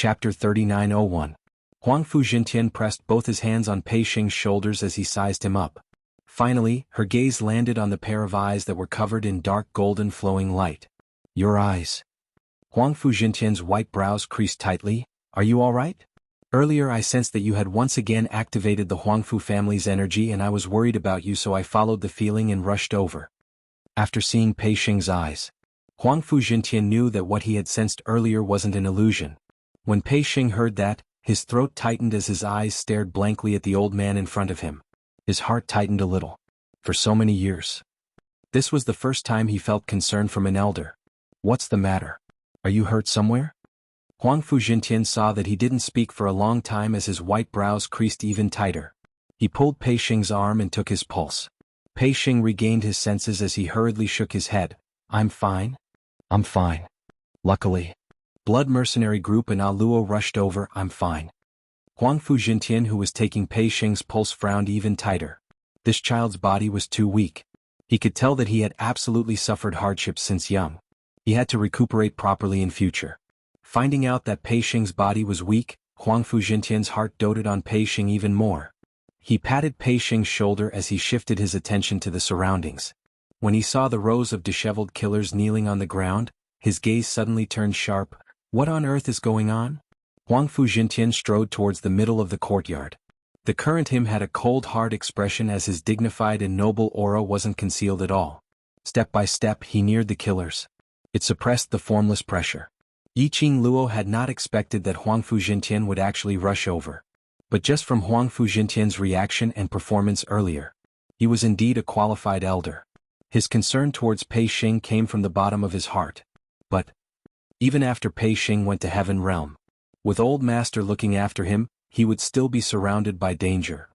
Chapter 3901. Huangfu Jintian pressed both his hands on Pei Xing's shoulders as he sized him up. Finally, her gaze landed on the pair of eyes that were covered in dark golden flowing light. Your eyes. Huangfu Jintian's white brows creased tightly. Are you all right? Earlier I sensed that you had once again activated the Huangfu family's energy and I was worried about you, so I followed the feeling and rushed over. After seeing Pei Xing's eyes, Huangfu Jintian knew that what he had sensed earlier wasn't an illusion. When Pei Xing heard that, his throat tightened as his eyes stared blankly at the old man in front of him. His heart tightened a little. For so many years. This was the first time he felt concern from an elder. What's the matter? Are you hurt somewhere? Huangfu Jintian saw that he didn't speak for a long time as his white brows creased even tighter. He pulled Pei Xing's arm and took his pulse. Pei Xing regained his senses as he hurriedly shook his head. I'm fine. I'm fine. Luckily. Blood mercenary group and Luo rushed over. I'm fine. Huangfu Jintian, who was taking Pei Xing's pulse, frowned even tighter. This child's body was too weak. He could tell that he had absolutely suffered hardships since young. He had to recuperate properly in future. Finding out that Pei Xing's body was weak, Huangfu Jintian's heart doted on Pei Xing even more. He patted Pei Xing's shoulder as he shifted his attention to the surroundings. When he saw the rows of disheveled killers kneeling on the ground, his gaze suddenly turned sharp. What on earth is going on? Huangfu Jintian strode towards the middle of the courtyard. The current him had a cold hard expression as his dignified and noble aura wasn't concealed at all. Step by step he neared the killers. It suppressed the formless pressure. Yiqing Luo had not expected that Huangfu Jintian would actually rush over. But just from Huangfu Jintian's reaction and performance earlier, he was indeed a qualified elder. His concern towards Pei Xing came from the bottom of his heart. But even after Pei Xing went to Heaven Realm, with Old Master looking after him, he would still be surrounded by danger.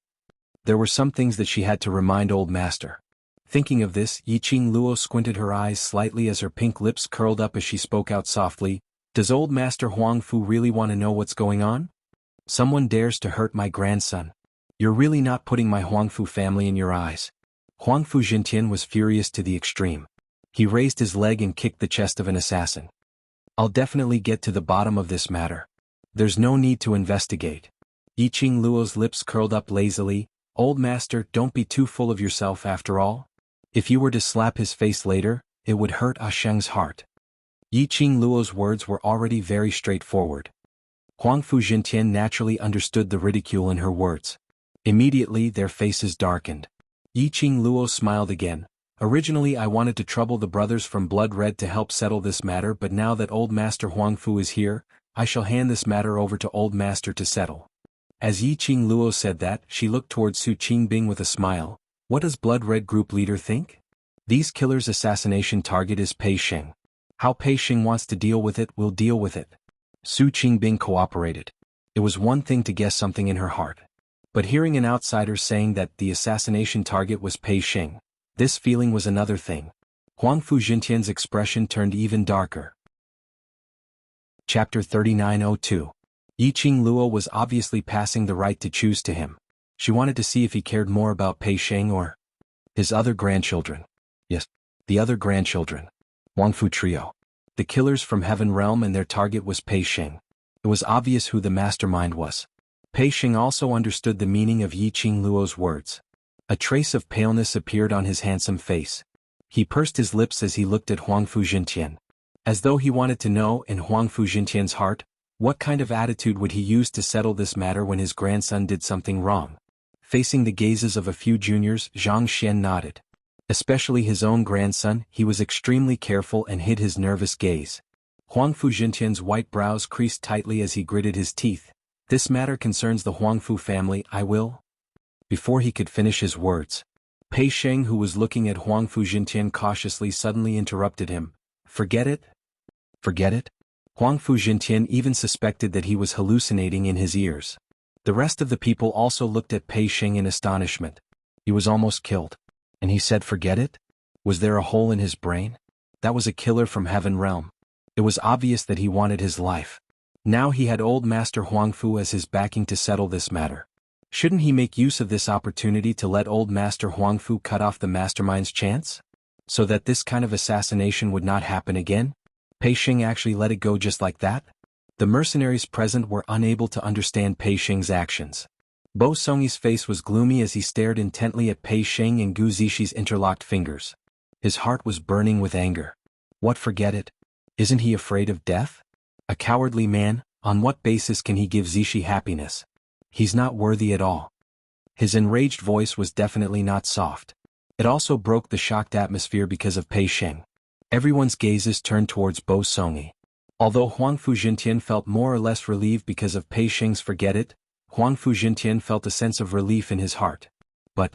There were some things that she had to remind Old Master. Thinking of this, Yiqing Luo squinted her eyes slightly as her pink lips curled up as she spoke out softly. Does Old Master Huangfu really want to know what's going on? Someone dares to hurt my grandson. You're really not putting my Huangfu family in your eyes. Huangfu Jintian was furious to the extreme. He raised his leg and kicked the chest of an assassin. I'll definitely get to the bottom of this matter. There's no need to investigate. Yiqing Luo's lips curled up lazily. Old Master, don't be too full of yourself after all. If you were to slap his face later, it would hurt Sheng's heart. Yiqing Luo's words were already very straightforward. Huangfu Jintian naturally understood the ridicule in her words. Immediately their faces darkened. Yiqing Luo smiled again. Originally I wanted to trouble the brothers from Blood Red to help settle this matter, but now that Old Master Huangfu is here, I shall hand this matter over to Old Master to settle. As Yiqing Luo said that, she looked towards Su Qingbing with a smile. What does Blood Red Group leader think? These killers' assassination target is Pei Xing. How Pei Xing wants to deal with it, we'll deal with it. Su Qingbing cooperated. It was one thing to guess something in her heart. But hearing an outsider saying that the assassination target was Pei Xing, this feeling was another thing. Huangfu Jintian's expression turned even darker. Chapter 3902. Yiqing Luo was obviously passing the right to choose to him. She wanted to see if he cared more about Pei Xing or his other grandchildren. Yes, the other grandchildren. Huangfu Trio. The killers from Heaven Realm, and their target was Pei Xing. It was obvious who the mastermind was. Pei Xing also understood the meaning of Yiqing Luo's words. A trace of paleness appeared on his handsome face. He pursed his lips as he looked at Huangfu Jintian. As though he wanted to know, in Huangfu Jintian's heart, what kind of attitude would he use to settle this matter when his grandson did something wrong. Facing the gazes of a few juniors, Xianxia nodded. Especially his own grandson, he was extremely careful and hid his nervous gaze. Huangfu Jintian's white brows creased tightly as he gritted his teeth. This matter concerns the Huangfu family, I will. Before he could finish his words, Pei Xing, who was looking at Huangfu Jintian cautiously, suddenly interrupted him. Forget it? Forget it? Huangfu Jintian even suspected that he was hallucinating in his ears. The rest of the people also looked at Pei Xing in astonishment. He was almost killed. And he said forget it? Was there a hole in his brain? That was a killer from Heaven Realm. It was obvious that he wanted his life. Now he had Old Master Huangfu as his backing to settle this matter. Shouldn't he make use of this opportunity to let Old Master Huangfu cut off the mastermind's chance? So that this kind of assassination would not happen again? Pei Xing actually let it go just like that? The mercenaries present were unable to understand Pei Xing's actions. Bo Songyi's face was gloomy as he stared intently at Pei Xing and Gu Zixi interlocked fingers. His heart was burning with anger. What, forget it? Isn't he afraid of death? A cowardly man, on what basis can he give Zixi happiness? He's not worthy at all. His enraged voice was definitely not soft. It also broke the shocked atmosphere because of Pei Xing. Everyone's gazes turned towards Bo Songyi. Although Huangfu Jintian felt more or less relieved because of Pei Xing's forget it, Huangfu Jintian felt a sense of relief in his heart. But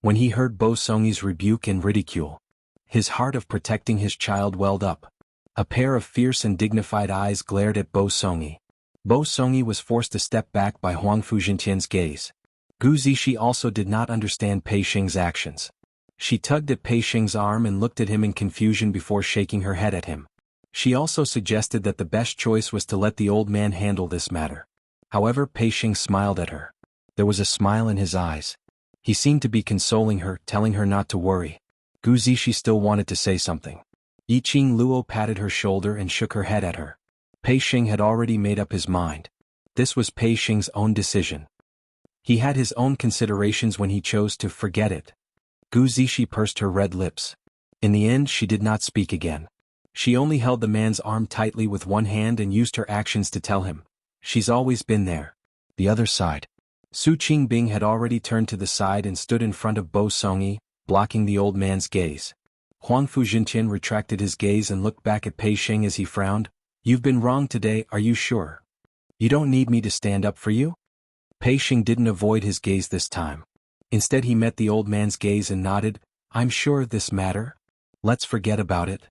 when he heard Bo Songyi's rebuke and ridicule, his heart of protecting his child welled up. A pair of fierce and dignified eyes glared at Bo Songyi. Bo Songyi was forced to step back by Huangfu Jintian's gaze. Gu Zixi also did not understand Pei Xing's actions. She tugged at Pei Xing's arm and looked at him in confusion before shaking her head at him. She also suggested that the best choice was to let the old man handle this matter. However, Pei Xing smiled at her. There was a smile in his eyes. He seemed to be consoling her, telling her not to worry. Gu Zixi still wanted to say something. Yiqing Luo patted her shoulder and shook her head at her. Pei Xing had already made up his mind. This was Pei Xing's own decision. He had his own considerations when he chose to forget it. Gu Zixi pursed her red lips. In the end, she did not speak again. She only held the man's arm tightly with one hand and used her actions to tell him, "She's always been there." The other side. Su Qingbing had already turned to the side and stood in front of Bo Songyi, blocking the old man's gaze. Huangfu Jintian retracted his gaze and looked back at Pei Xing as he frowned. "You've been wrong today, are you sure? You don't need me to stand up for you?" Pei Xing didn't avoid his gaze this time. Instead he met the old man's gaze and nodded. "I'm sure of this matter. Let's forget about it."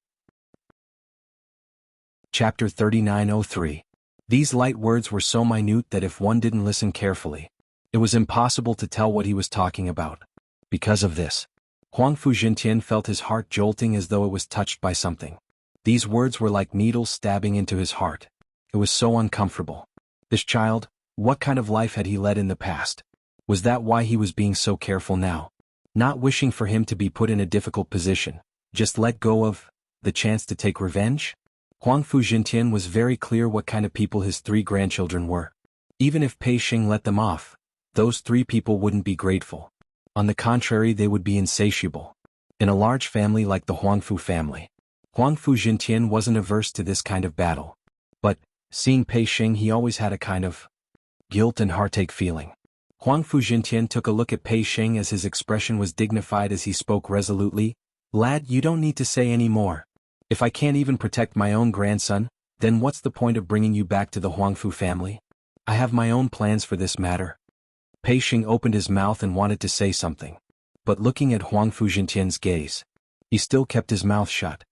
Chapter 3903. These light words were so minute that if one didn't listen carefully, it was impossible to tell what he was talking about. Because of this, Huangfu Jintian felt his heart jolting as though it was touched by something. These words were like needles stabbing into his heart. It was so uncomfortable. This child, what kind of life had he led in the past? Was that why he was being so careful now? Not wishing for him to be put in a difficult position, just let go of the chance to take revenge? Huangfu Jintian was very clear what kind of people his 3 grandchildren were. Even if Pei Xing let them off, those 3 people wouldn't be grateful. On the contrary, they would be insatiable. In a large family like the Huangfu family, Huangfu Jintian wasn't averse to this kind of battle. But, seeing Pei Xing, he always had a kind of guilt and heartache feeling. Huangfu Jintian took a look at Pei Xing as his expression was dignified as he spoke resolutely. "Lad, you don't need to say any more. If I can't even protect my own grandson, then what's the point of bringing you back to the Huangfu family? I have my own plans for this matter." Pei Xing opened his mouth and wanted to say something. But looking at Huangfu Jintian's gaze, he still kept his mouth shut.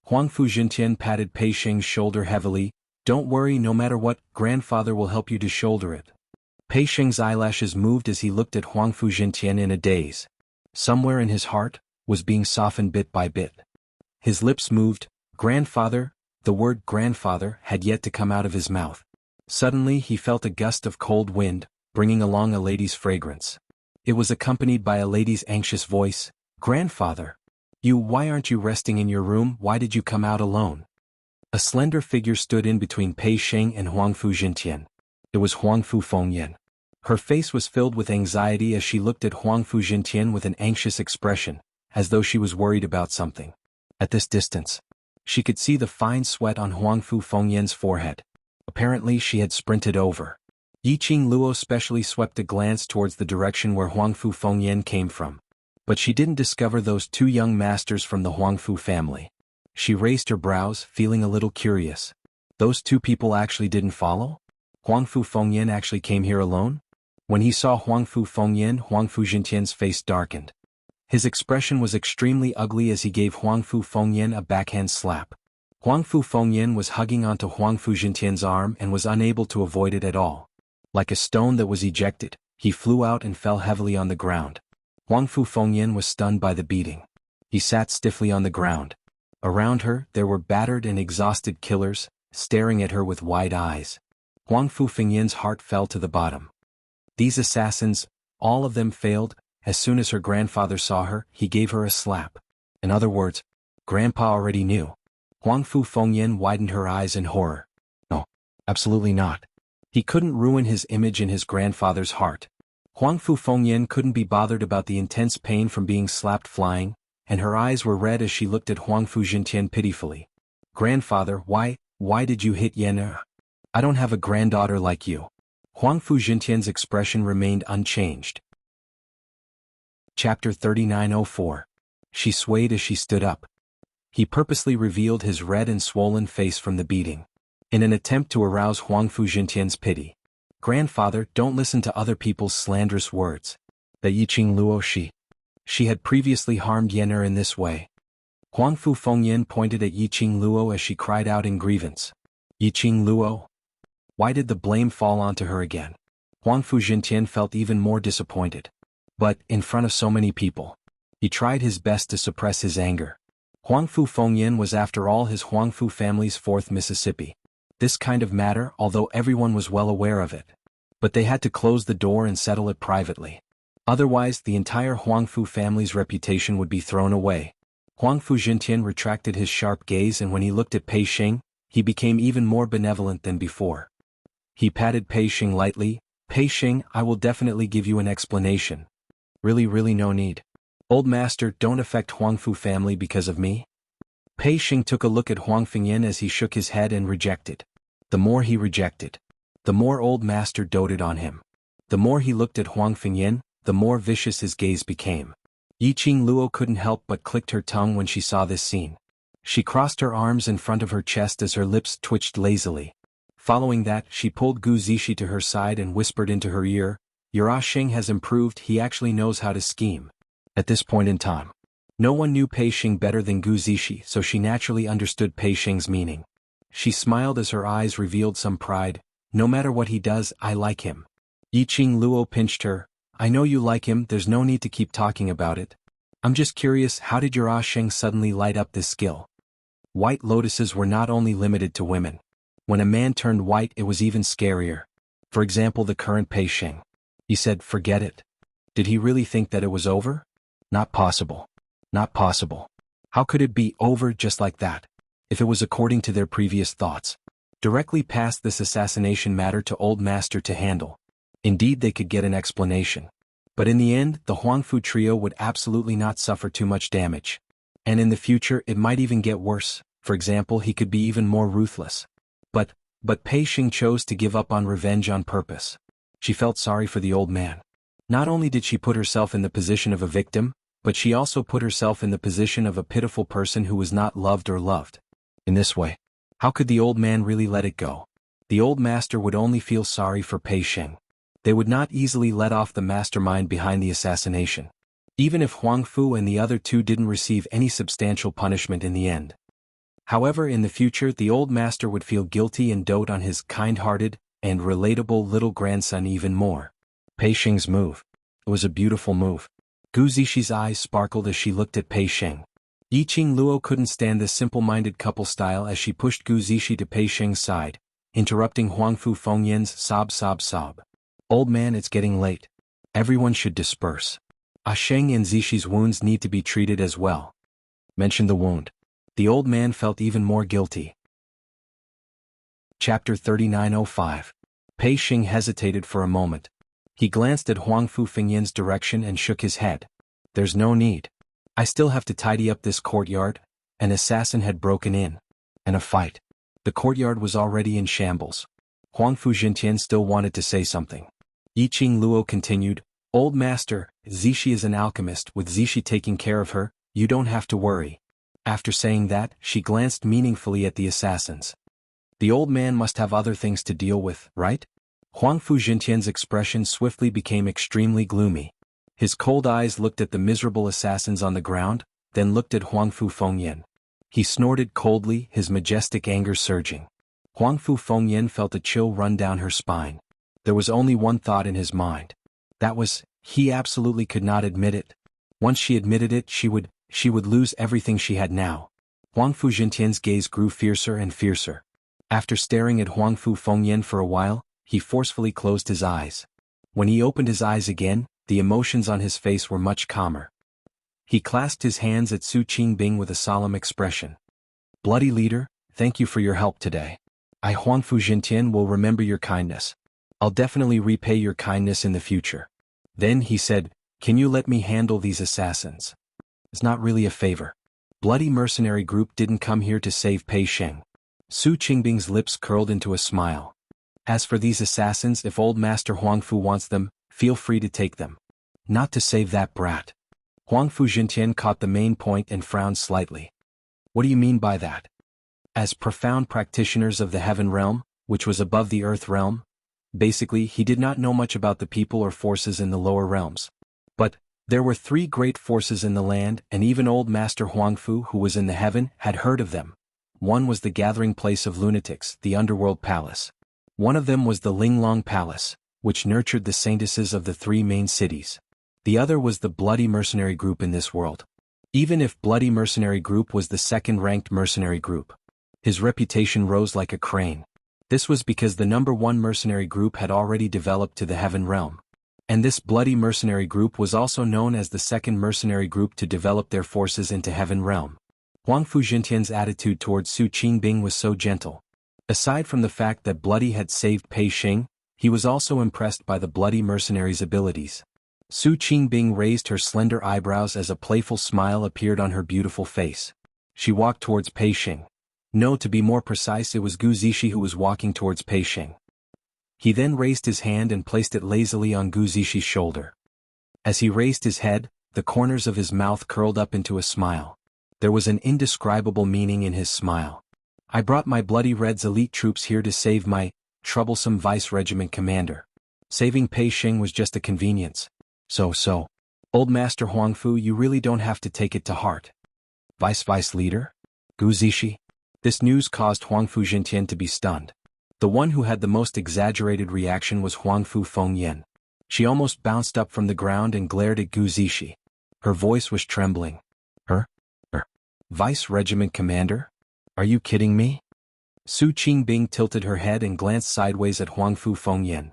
Huangfu Jintian patted Pei Xing's shoulder heavily. "Don't worry, no matter what, grandfather will help you to shoulder it." Pei Xing's eyelashes moved as he looked at Huangfu Jintian in a daze. Somewhere in his heart was being softened bit by bit. His lips moved. "Grandfather," the word grandfather had yet to come out of his mouth. Suddenly he felt a gust of cold wind, bringing along a lady's fragrance. It was accompanied by a lady's anxious voice. "Grandfather! Why aren't you resting in your room? Why did you come out alone?" A slender figure stood in between Pei Xing and Huangfu Jintian. It was Huangfu Fengyan. Her face was filled with anxiety as she looked at Huangfu Jintian with an anxious expression, as though she was worried about something. At this distance, she could see the fine sweat on Huangfu Fengyan's forehead. Apparently she had sprinted over. Yiqing Luo specially swept a glance towards the direction where Huangfu Fengyan came from. But she didn't discover those 2 young masters from the Huangfu family. She raised her brows, feeling a little curious. Those 2 people actually didn't follow? Huangfu Fengyan actually came here alone? When he saw Huangfu Fengyan, Huangfu Jintian's face darkened. His expression was extremely ugly as he gave Huangfu Fengyan a backhand slap. Huangfu Fengyan was hugging onto Huangfu Jintian's arm and was unable to avoid it at all. Like a stone that was ejected, he flew out and fell heavily on the ground. Huangfu Fengyan was stunned by the beating. He sat stiffly on the ground. Around her, there were battered and exhausted killers, staring at her with wide eyes. Huangfu Fengyan's heart fell to the bottom. These assassins, all of them failed. As soon as her grandfather saw her, he gave her a slap. In other words, Grandpa already knew. Huangfu Fengyan widened her eyes in horror. "No. Absolutely not. He couldn't ruin his image in his grandfather's heart. Huangfu Fengyan couldn't be bothered about the intense pain from being slapped flying, and her eyes were red as she looked at Huangfu Jintian pitifully. Grandfather, why did you hit Yan? I don't have a granddaughter like you. Huangfu Jintian's expression remained unchanged. Chapter 3904. She swayed as she stood up. He purposely revealed his red and swollen face from the beating, in an attempt to arouse Huangfu Jintian's pity. Grandfather, don't listen to other people's slanderous words. The Yiqing Luo she had previously harmed Yener in this way. Huangfu Fengyan pointed at Yiqing Luo as she cried out in grievance. Yiqing Luo? Why did the blame fall onto her again? Huangfu Jintian felt even more disappointed. But, in front of so many people, he tried his best to suppress his anger. Huangfu Fengyan was after all his Huangfu family's fourth Mississippi. This kind of matter, although everyone was well aware of it. But they had to close the door and settle it privately. Otherwise, the entire Huangfu family's reputation would be thrown away. Huangfu Jintian retracted his sharp gaze, and when he looked at Pei Xing, he became even more benevolent than before. He patted Pei Xing lightly. Pei Xing, I will definitely give you an explanation. Really no need. Old master, don't affect Huangfu family because of me. Pei Xing took a look at Huang Fengyan as he shook his head and rejected. The more he rejected, the more old master doted on him. The more he looked at Huang Fengyan, the more vicious his gaze became. Yiqing Luo couldn't help but clicked her tongue when she saw this scene. She crossed her arms in front of her chest as her lips twitched lazily. Following that, she pulled Gu Zishi to her side and whispered into her ear, Your Xing has improved, he actually knows how to scheme. At this point in time, no one knew Pei Xing better than Gu Zishi, so she naturally understood Pei Xing's meaning. She smiled as her eyes revealed some pride. No matter what he does, I like him. Yiqing Luo pinched her. I know you like him, there's no need to keep talking about it. I'm just curious, how did your Xing suddenly light up this skill? White lotuses were not only limited to women. When a man turned white, it was even scarier. For example, the current Pei Xing. He said, forget it. Did he really think that it was over? Not possible. Not possible. How could it be over just like that? If it was according to their previous thoughts. Directly past this assassination matter to Old Master to handle. Indeed, they could get an explanation. But in the end, the Huangfu trio would absolutely not suffer too much damage. And in the future, it might even get worse. For example, he could be even more ruthless. But Pei Xing chose to give up on revenge on purpose. She felt sorry for the old man. Not only did she put herself in the position of a victim, but she also put herself in the position of a pitiful person who was not loved or loved. In this way, how could the old man really let it go? The old master would only feel sorry for Pei Xing. They would not easily let off the mastermind behind the assassination. Even if Huangfu and the other two didn't receive any substantial punishment in the end. However, in the future, the old master would feel guilty and dote on his kind-hearted and relatable little grandson even more. Pei Xing's move. It was a beautiful move. Gu Zishi's eyes sparkled as she looked at Pei Xing. Yiqing Luo couldn't stand this simple-minded couple style as she pushed Gu Zishi to Pei Xing's side, interrupting Huangfu Fengyan's sob. Old man, it's getting late. Everyone should disperse. Xing and Zishi's wounds need to be treated as well. Mention the wound. The old man felt even more guilty. Chapter 3905. Pei Xing hesitated for a moment. He glanced at Huangfu Fengyan's direction and shook his head. There's no need. I still have to tidy up this courtyard. An assassin had broken in. And a fight. The courtyard was already in shambles. Huangfu Jintian still wanted to say something. Yiqing Luo continued, Old master, Zishi is an alchemist. With Zishi taking care of her, you don't have to worry. After saying that, she glanced meaningfully at the assassins. The old man must have other things to deal with, right? Huangfu Jintian's expression swiftly became extremely gloomy. His cold eyes looked at the miserable assassins on the ground, then looked at Huangfu Fengyan. He snorted coldly, his majestic anger surging. Huangfu Fengyan felt a chill run down her spine. There was only one thought in his mind. That was, he absolutely could not admit it. Once she admitted it, she would lose everything she had now. Huangfu Jintian's gaze grew fiercer and fiercer. After staring at Huangfu Fengyan for a while, he forcefully closed his eyes. When he opened his eyes again, the emotions on his face were much calmer. He clasped his hands at Su Qingbing with a solemn expression. Bloody leader, thank you for your help today. I Huangfu Jintian will remember your kindness. I'll definitely repay your kindness in the future. Then he said, can you let me handle these assassins? It's not really a favor. Bloody mercenary group didn't come here to save Pei Sheng. Su Qingbing's lips curled into a smile. As for these assassins, if old Master Huangfu wants them, feel free to take them. Not to save that brat. Huangfu Jintian caught the main point and frowned slightly. What do you mean by that? As profound practitioners of the heaven realm, which was above the earth realm, basically he did not know much about the people or forces in the lower realms. But there were 3 great forces in the land, and even old Master Huangfu, who was in the heaven, had heard of them. One was the gathering place of lunatics, the underworld palace. One of them was the Linglong Palace, which nurtured the saintesses of the 3 main cities. The other was the bloody mercenary group in this world. Even if bloody mercenary group was the second-ranked mercenary group, his reputation rose like a crane. This was because the number 1 mercenary group had already developed to the heaven realm. And this bloody mercenary group was also known as the second mercenary group to develop their forces into heaven realm. Huangfu Jintian's attitude towards Su Qingbing was so gentle. Aside from the fact that Bloody had saved Pei Sheng, he was also impressed by the bloody mercenary's abilities. Su Qingbing raised her slender eyebrows as a playful smile appeared on her beautiful face. She walked towards Pei Sheng. No, to be more precise, it was Gu Zishi who was walking towards Pei Sheng. He then raised his hand and placed it lazily on Gu Zishi's shoulder. As he raised his head, the corners of his mouth curled up into a smile. There was an indescribable meaning in his smile. I brought my Bloody Red's elite troops here to save my troublesome vice regiment commander. Saving Pei Sheng was just a convenience. So, old Master Huangfu, you really don't have to take it to heart. Vice leader? Gu Zishi? This news caused Huangfu Jintian to be stunned. The one who had the most exaggerated reaction was Huangfu Fengyan. She almost bounced up from the ground and glared at Gu Zishi. Her voice was trembling. Her Vice Regiment Commander? Are you kidding me? Su Qingbing tilted her head and glanced sideways at Huangfu Fengyan.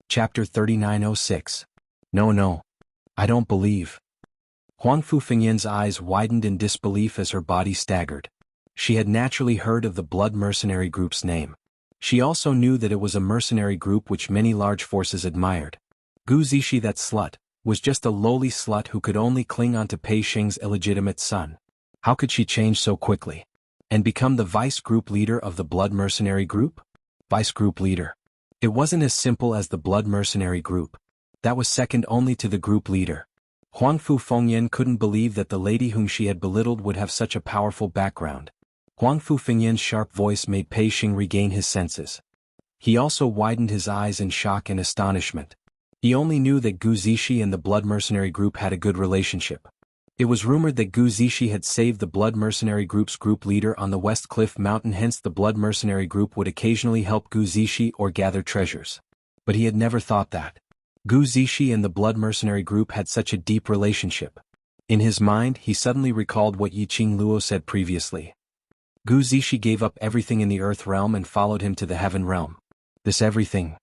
Chapter 3906. No. I don't believe. Huangfu Fengyan's eyes widened in disbelief as her body staggered. She had naturally heard of the blood mercenary group's name. She also knew that it was a mercenary group which many large forces admired. Gu Zishi, that slut, was just a lowly slut who could only cling onto Pei Sheng's illegitimate son. How could she change so quickly? And become the vice group leader of the blood mercenary group? Vice group leader. It wasn't as simple as the blood mercenary group. That was second only to the group leader. Huangfu Fengyan couldn't believe that the lady whom she had belittled would have such a powerful background. Huangfu Fengyan's sharp voice made Pei Sheng regain his senses. He also widened his eyes in shock and astonishment. He only knew that Gu Zishi and the blood mercenary group had a good relationship. It was rumored that Gu Zishi had saved the blood mercenary group's group leader on the West Cliff Mountain, hence the blood mercenary group would occasionally help Gu Zishi or gather treasures. But he had never thought that Gu Zishi and the blood mercenary group had such a deep relationship. In his mind, he suddenly recalled what Yiqing Luo said previously. Gu Zishi gave up everything in the earth realm and followed him to the heaven realm. This everything.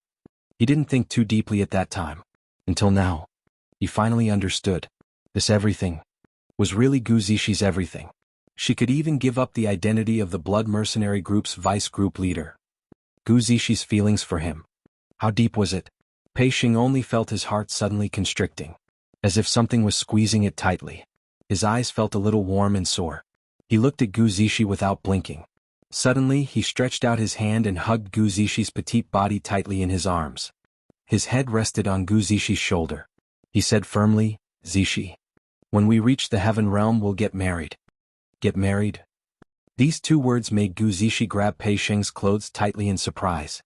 He didn't think too deeply at that time. Until now. He finally understood. This everything was really Gu Zishi's everything. She could even give up the identity of the blood mercenary group's vice group leader. Gu Zishi's feelings for him. How deep was it? Pei Sheng only felt his heart suddenly constricting. As if something was squeezing it tightly. His eyes felt a little warm and sore. He looked at Gu Zishi without blinking. Suddenly, he stretched out his hand and hugged Gu Zishi's petite body tightly in his arms. His head rested on Gu Zishi's shoulder. He said firmly, Zishi. When we reach the heaven realm, we'll get married. Get married? These 2 words made Gu Zishi grab Pei Sheng's clothes tightly in surprise.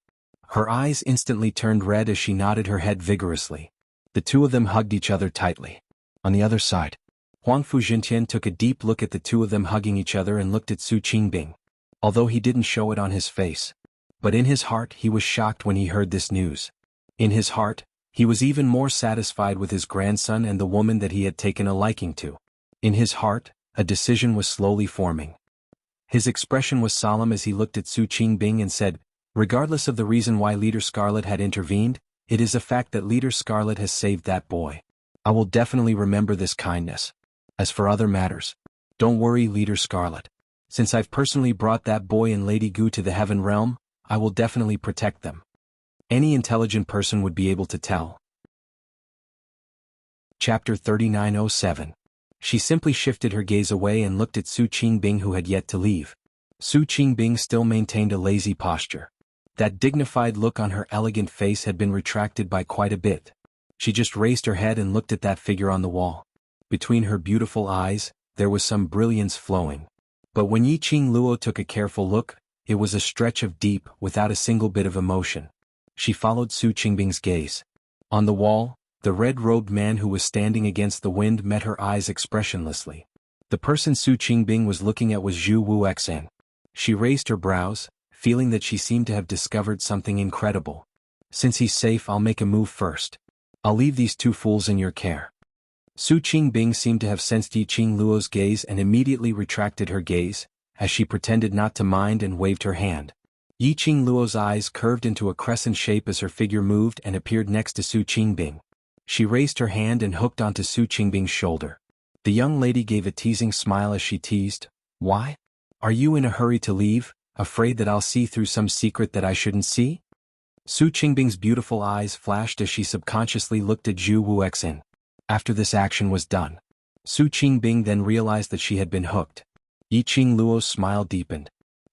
Her eyes instantly turned red as she nodded her head vigorously. The 2 of them hugged each other tightly. On the other side, Huangfu Jintian took a deep look at the 2 of them hugging each other and looked at Su Qingbing. Although he didn't show it on his face. But in his heart he was shocked when he heard this news. In his heart, he was even more satisfied with his grandson and the woman that he had taken a liking to. In his heart, a decision was slowly forming. His expression was solemn as he looked at Su Qingbing and said, regardless of the reason why Leader Scarlet had intervened, it is a fact that Leader Scarlet has saved that boy. I will definitely remember this kindness. As for other matters, don't worry, Leader Scarlet. Since I've personally brought that boy and Lady Gu to the heaven realm, I will definitely protect them. Any intelligent person would be able to tell. Chapter 3907. She simply shifted her gaze away and looked at Su Qingbing, who had yet to leave. Su Qingbing still maintained a lazy posture. That dignified look on her elegant face had been retracted by quite a bit. She just raised her head and looked at that figure on the wall. Between her beautiful eyes, there was some brilliance flowing. But when Yiqing Luo took a careful look, it was a stretch of deep, without a single bit of emotion. She followed Su Qingbing's gaze. On the wall, the red-robed man who was standing against the wind met her eyes expressionlessly. The person Su Qingbing was looking at was Zhu Wuxian. She raised her brows, feeling that she seemed to have discovered something incredible. Since he's safe, I'll make a move first. I'll leave these two fools in your care. Su Qingbing seemed to have sensed Yiqing Luo's gaze and immediately retracted her gaze, as she pretended not to mind and waved her hand. Yiqing Luo's eyes curved into a crescent shape as her figure moved and appeared next to Su Qingbing. She raised her hand and hooked onto Su Qingbing's shoulder. The young lady gave a teasing smile as she teased, "Why? Are you in a hurry to leave, afraid that I'll see through some secret that I shouldn't see?" Su Qingbing's beautiful eyes flashed as she subconsciously looked at Zhu Wuxian. After this action was done, Su Qingbing then realized that she had been hooked. Yiqing Luo's smile deepened.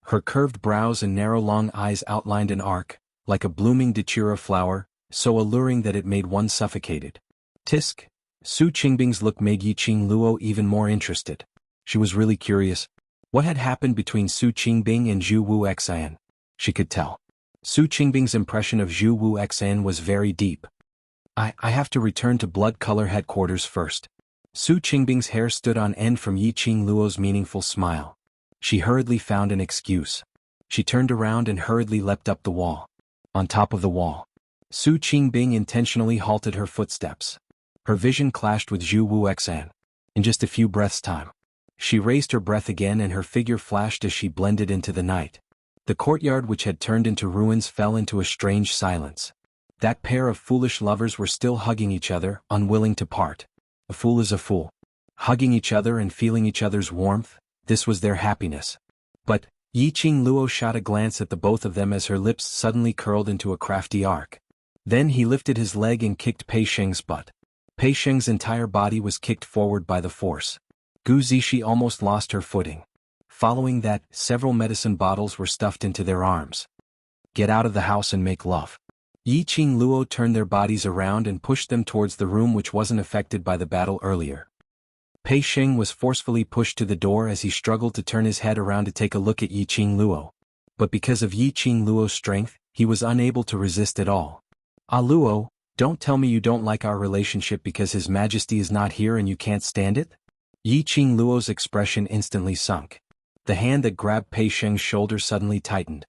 Her curved brows and narrow long eyes outlined an arc, like a blooming datura flower, so alluring that it made one suffocated. Tisk! Su Qingbing's look made Yiqing Luo even more interested. She was really curious. What had happened between Su Qingbing and Zhu Wuxian? She could tell. Su Qingbing's impression of Zhu Wuxian was very deep. I have to return to Blood Color headquarters first. Su Qingbing's hair stood on end from Yiqing Luo's meaningful smile. She hurriedly found an excuse. She turned around and hurriedly leapt up the wall. On top of the wall, Su Qingbing intentionally halted her footsteps. Her vision clashed with Zhu Wuxian. In just a few breaths' time, she raised her breath again and her figure flashed as she blended into the night. The courtyard, which had turned into ruins, fell into a strange silence. That pair of foolish lovers were still hugging each other, unwilling to part. A fool is a fool. Hugging each other and feeling each other's warmth, this was their happiness. But Yiqing Luo shot a glance at the both of them as her lips suddenly curled into a crafty arc. Then he lifted his leg and kicked Pei Sheng's butt. Pei Sheng's entire body was kicked forward by the force. Gu Zixi almost lost her footing. Following that, several medicine bottles were stuffed into their arms. Get out of the house and make love. Yiqing Luo turned their bodies around and pushed them towards the room which wasn't affected by the battle earlier. Pei Sheng was forcefully pushed to the door as he struggled to turn his head around to take a look at Yiqing Luo. But because of Yiqing Luo's strength, he was unable to resist at all. "Ah Luo, don't tell me you don't like our relationship because His Majesty is not here and you can't stand it?" Yiqing Luo's expression instantly sunk. The hand that grabbed Pei Sheng's shoulder suddenly tightened.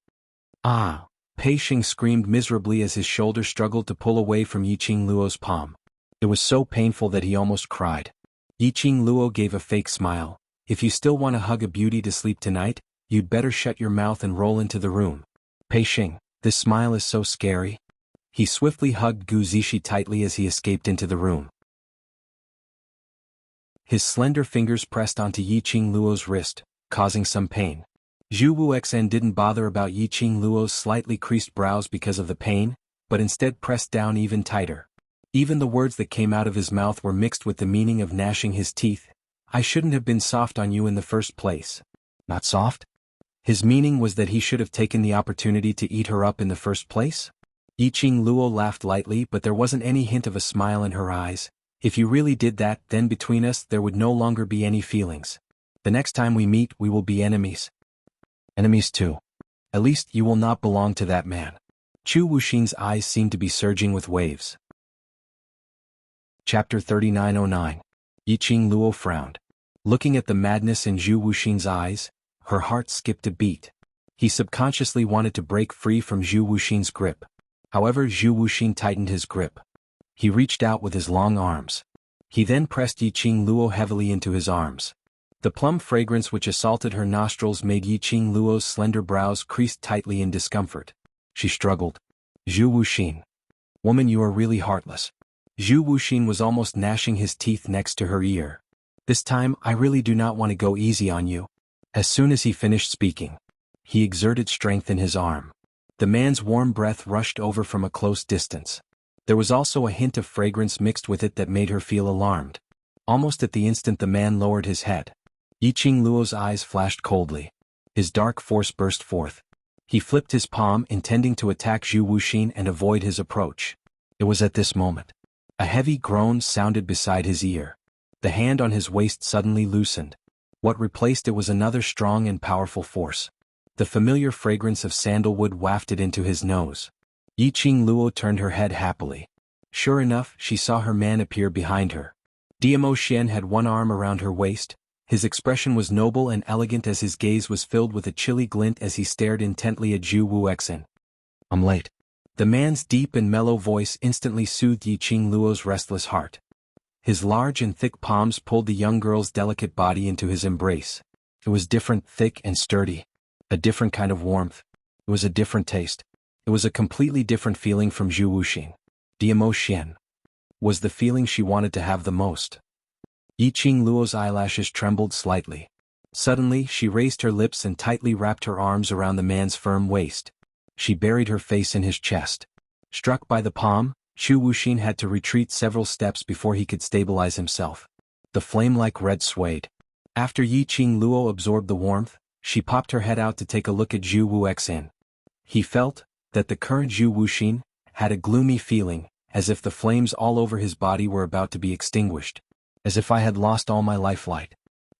"Ah!" Pei Sheng screamed miserably as his shoulder struggled to pull away from Yiqing Luo's palm. It was so painful that he almost cried. Yiqing Luo gave a fake smile. "If you still want to hug a beauty to sleep tonight, you'd better shut your mouth and roll into the room." "Pei Sheng, this smile is so scary." He swiftly hugged Gu Zixi tightly as he escaped into the room. His slender fingers pressed onto Yiqing Luo's wrist, causing some pain. Zhu Wuxian didn't bother about Yiqing Luo's slightly creased brows because of the pain, but instead pressed down even tighter. Even the words that came out of his mouth were mixed with the meaning of gnashing his teeth. "I shouldn't have been soft on you in the first place." Not soft? His meaning was that he should have taken the opportunity to eat her up in the first place? Yiqing Luo laughed lightly, but there wasn't any hint of a smile in her eyes. "If you really did that, then between us there would no longer be any feelings. The next time we meet we will be enemies." "Enemies too. At least you will not belong to that man." Chu Wuxin's eyes seemed to be surging with waves. Chapter 3909. Yiqing Luo frowned. Looking at the madness in Zhu Wuxin's eyes, her heart skipped a beat. He subconsciously wanted to break free from Zhu Wuxin's grip. However, Zhu Wuxin tightened his grip. He reached out with his long arms. He then pressed Yiqing Luo heavily into his arms. The plum fragrance which assaulted her nostrils made Yiqing Luo's slender brows crease tightly in discomfort. She struggled. "Zhu Wuxin. Woman, you are really heartless." Zhu Wuxin was almost gnashing his teeth next to her ear. "This time, I really do not want to go easy on you. As soon as he finished speaking, he exerted strength in his arm. The man's warm breath rushed over from a close distance. There was also a hint of fragrance mixed with it that made her feel alarmed. Almost at the instant the man lowered his head, Yiqing Luo's eyes flashed coldly. His dark force burst forth. He flipped his palm, intending to attack Zhu Wuxin and avoid his approach. It was at this moment. A heavy groan sounded beside his ear. The hand on his waist suddenly loosened. What replaced it was another strong and powerful force. The familiar fragrance of sandalwood wafted into his nose. Yiqing Luo turned her head happily. Sure enough, she saw her man appear behind her. Diamo Xian had one arm around her waist. His expression was noble and elegant as his gaze was filled with a chilly glint as he stared intently at Zhu Wuxin. "I'm late." The man's deep and mellow voice instantly soothed Yiqing Luo's restless heart. His large and thick palms pulled the young girl's delicate body into his embrace. It was different, thick and sturdy. A different kind of warmth. It was a different taste. It was a completely different feeling from Zhu Wuxin. Diamo Xian was the feeling she wanted to have the most. Yiqing Luo's eyelashes trembled slightly. Suddenly, she raised her lips and tightly wrapped her arms around the man's firm waist. She buried her face in his chest. Struck by the palm, Zhu Wuxin had to retreat several steps before he could stabilize himself. The flame-like red swayed. After Yiqing Luo absorbed the warmth, she popped her head out to take a look at Zhu Wuxin. He felt that the current Zhu Wuxin had a gloomy feeling, as if the flames all over his body were about to be extinguished. As if I had lost all my lifelight.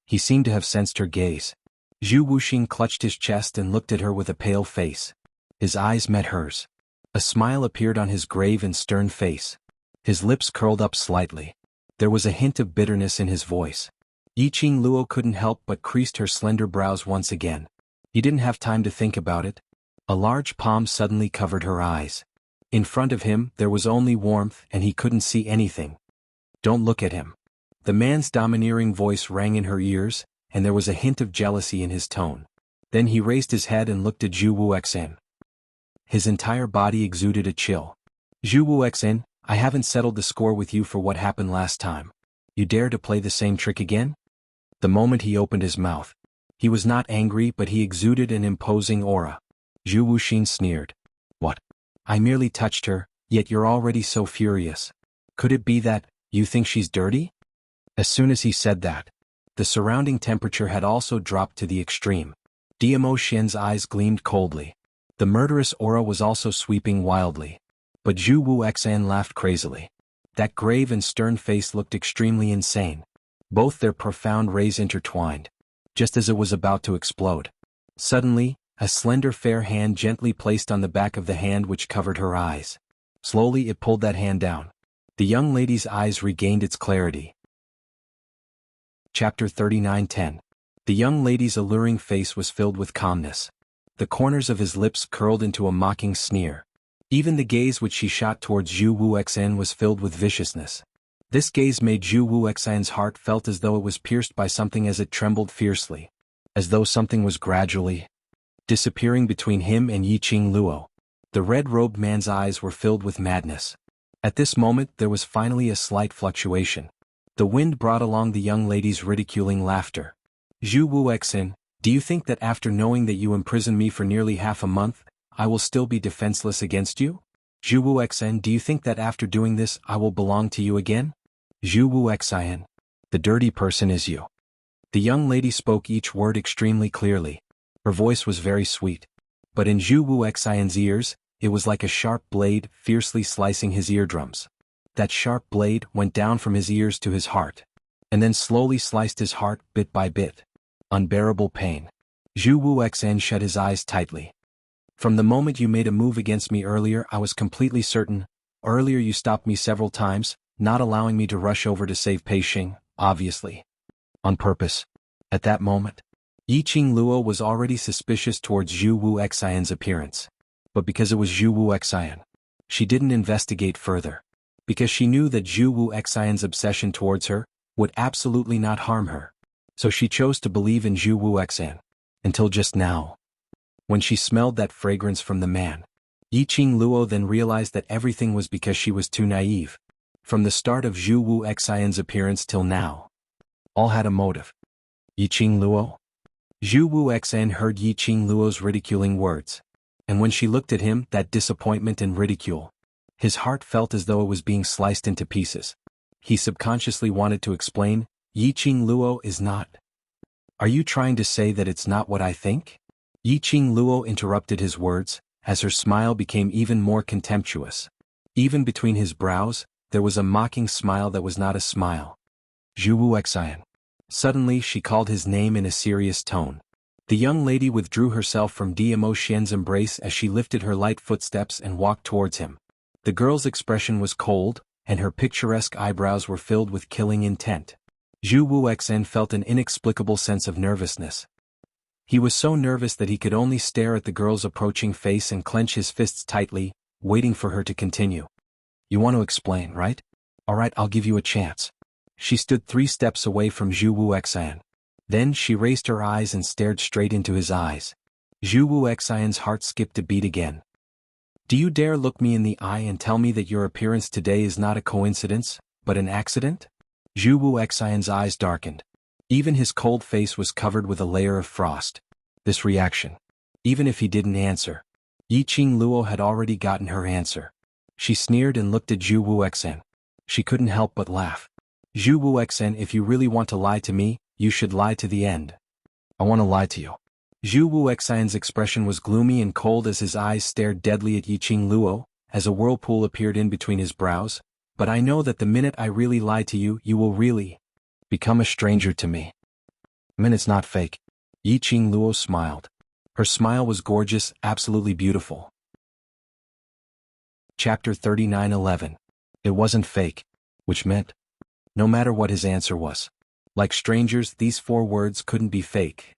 He seemed to have sensed her gaze. Zhu Wuxin clutched his chest and looked at her with a pale face. His eyes met hers. A smile appeared on his grave and stern face. His lips curled up slightly. There was a hint of bitterness in his voice. Yiqing Luo couldn't help but creased her slender brows once again. He didn't have time to think about it. A large palm suddenly covered her eyes. In front of him, there was only warmth and he couldn't see anything. "Don't look at him." The man's domineering voice rang in her ears, and there was a hint of jealousy in his tone. Then he raised his head and looked at Zhu Wuxin. His entire body exuded a chill. "Zhu Wuxin, I haven't settled the score with you for what happened last time. You dare to play the same trick again?" The moment he opened his mouth, he was not angry but he exuded an imposing aura. Zhu Wuxin sneered. "What? I merely touched her, yet you're already so furious. Could it be that you think she's dirty?" As soon as he said that, the surrounding temperature had also dropped to the extreme. Diamo Xian's eyes gleamed coldly. The murderous aura was also sweeping wildly. But Zhu Wuxin laughed crazily. That grave and stern face looked extremely insane. Both their profound rays intertwined, just as it was about to explode. Suddenly, a slender fair hand gently placed on the back of the hand which covered her eyes. Slowly it pulled that hand down. The young lady's eyes regained its clarity. Chapter 39:10. The young lady's alluring face was filled with calmness. The corners of his lips curled into a mocking sneer. Even the gaze which she shot towards Zhu Wuxin was filled with viciousness. This gaze made Zhu Wuxin's heart felt as though it was pierced by something as it trembled fiercely. As though something was gradually disappearing between him and Yiqing Luo. The red-robed man's eyes were filled with madness. At this moment there was finally a slight fluctuation. The wind brought along the young lady's ridiculing laughter. "Zhu Wuxin, do you think that after knowing that you imprisoned me for nearly half a month, I will still be defenseless against you? Zhu Wuxin, do you think that after doing this I will belong to you again? Zhu Wuxin, the dirty person is you." The young lady spoke each word extremely clearly. Her voice was very sweet. But in Zhu Wuxin's ears, it was like a sharp blade fiercely slicing his eardrums. That sharp blade went down from his ears to his heart, and then slowly sliced his heart bit by bit. Unbearable pain. Zhu Wuxin shut his eyes tightly. "From the moment you made a move against me earlier I was completely certain. Earlier you stopped me several times, not allowing me to rush over to save Pei Xing, obviously. On purpose. At that moment, Yiqing Luo was already suspicious towards Zhu Wuxin's appearance. But because it was Zhu Wuxin, she didn't investigate further. Because she knew that Zhu Wuxin's obsession towards her would absolutely not harm her. So she chose to believe in Zhu Wuxin. Until just now. When she smelled that fragrance from the man, Yiqing Luo then realized that everything was because she was too naive. From the start of Zhu Wuxin's appearance till now, all had a motive. Yiqing Luo? Zhu Wuxian heard Yi Qingluo's ridiculing words. And when she looked at him, that disappointment and ridicule. His heart felt as though it was being sliced into pieces. He subconsciously wanted to explain, Yi Qingluo is not. Are you trying to say that it's not what I think? Yi Qingluo interrupted his words, as her smile became even more contemptuous. Even between his brows, there was a mocking smile that was not a smile. Zhu Wuxian. Suddenly she called his name in a serious tone. The young lady withdrew herself from Dmo Xian's embrace as she lifted her light footsteps and walked towards him. The girl's expression was cold, and her picturesque eyebrows were filled with killing intent. Zhu Wuxian felt an inexplicable sense of nervousness. He was so nervous that he could only stare at the girl's approaching face and clench his fists tightly, waiting for her to continue. You want to explain, right? All right, I'll give you a chance. She stood 3 steps away from Zhu Wuxian. Then she raised her eyes and stared straight into his eyes. Zhu Wuxian's heart skipped a beat again. Do you dare look me in the eye and tell me that your appearance today is not a coincidence, but an accident? Zhu Wuxian's eyes darkened. Even his cold face was covered with a layer of frost. This reaction. Even if he didn't answer. Yi Qingluo had already gotten her answer. She sneered and looked at Zhu Wuxian. She couldn't help but laugh. Zhu Wuxian, if you really want to lie to me, you should lie to the end. I want to lie to you. Zhu Wuxian's expression was gloomy and cold as his eyes stared deadly at Yi Qingluo, as a whirlpool appeared in between his brows. But I know that the minute I really lie to you, you will really become a stranger to me. I mean, it's not fake. Yi Qingluo smiled. Her smile was gorgeous, absolutely beautiful. Chapter 39:11. It wasn't fake. Which meant, no matter what his answer was. Like strangers, these 4 words couldn't be fake.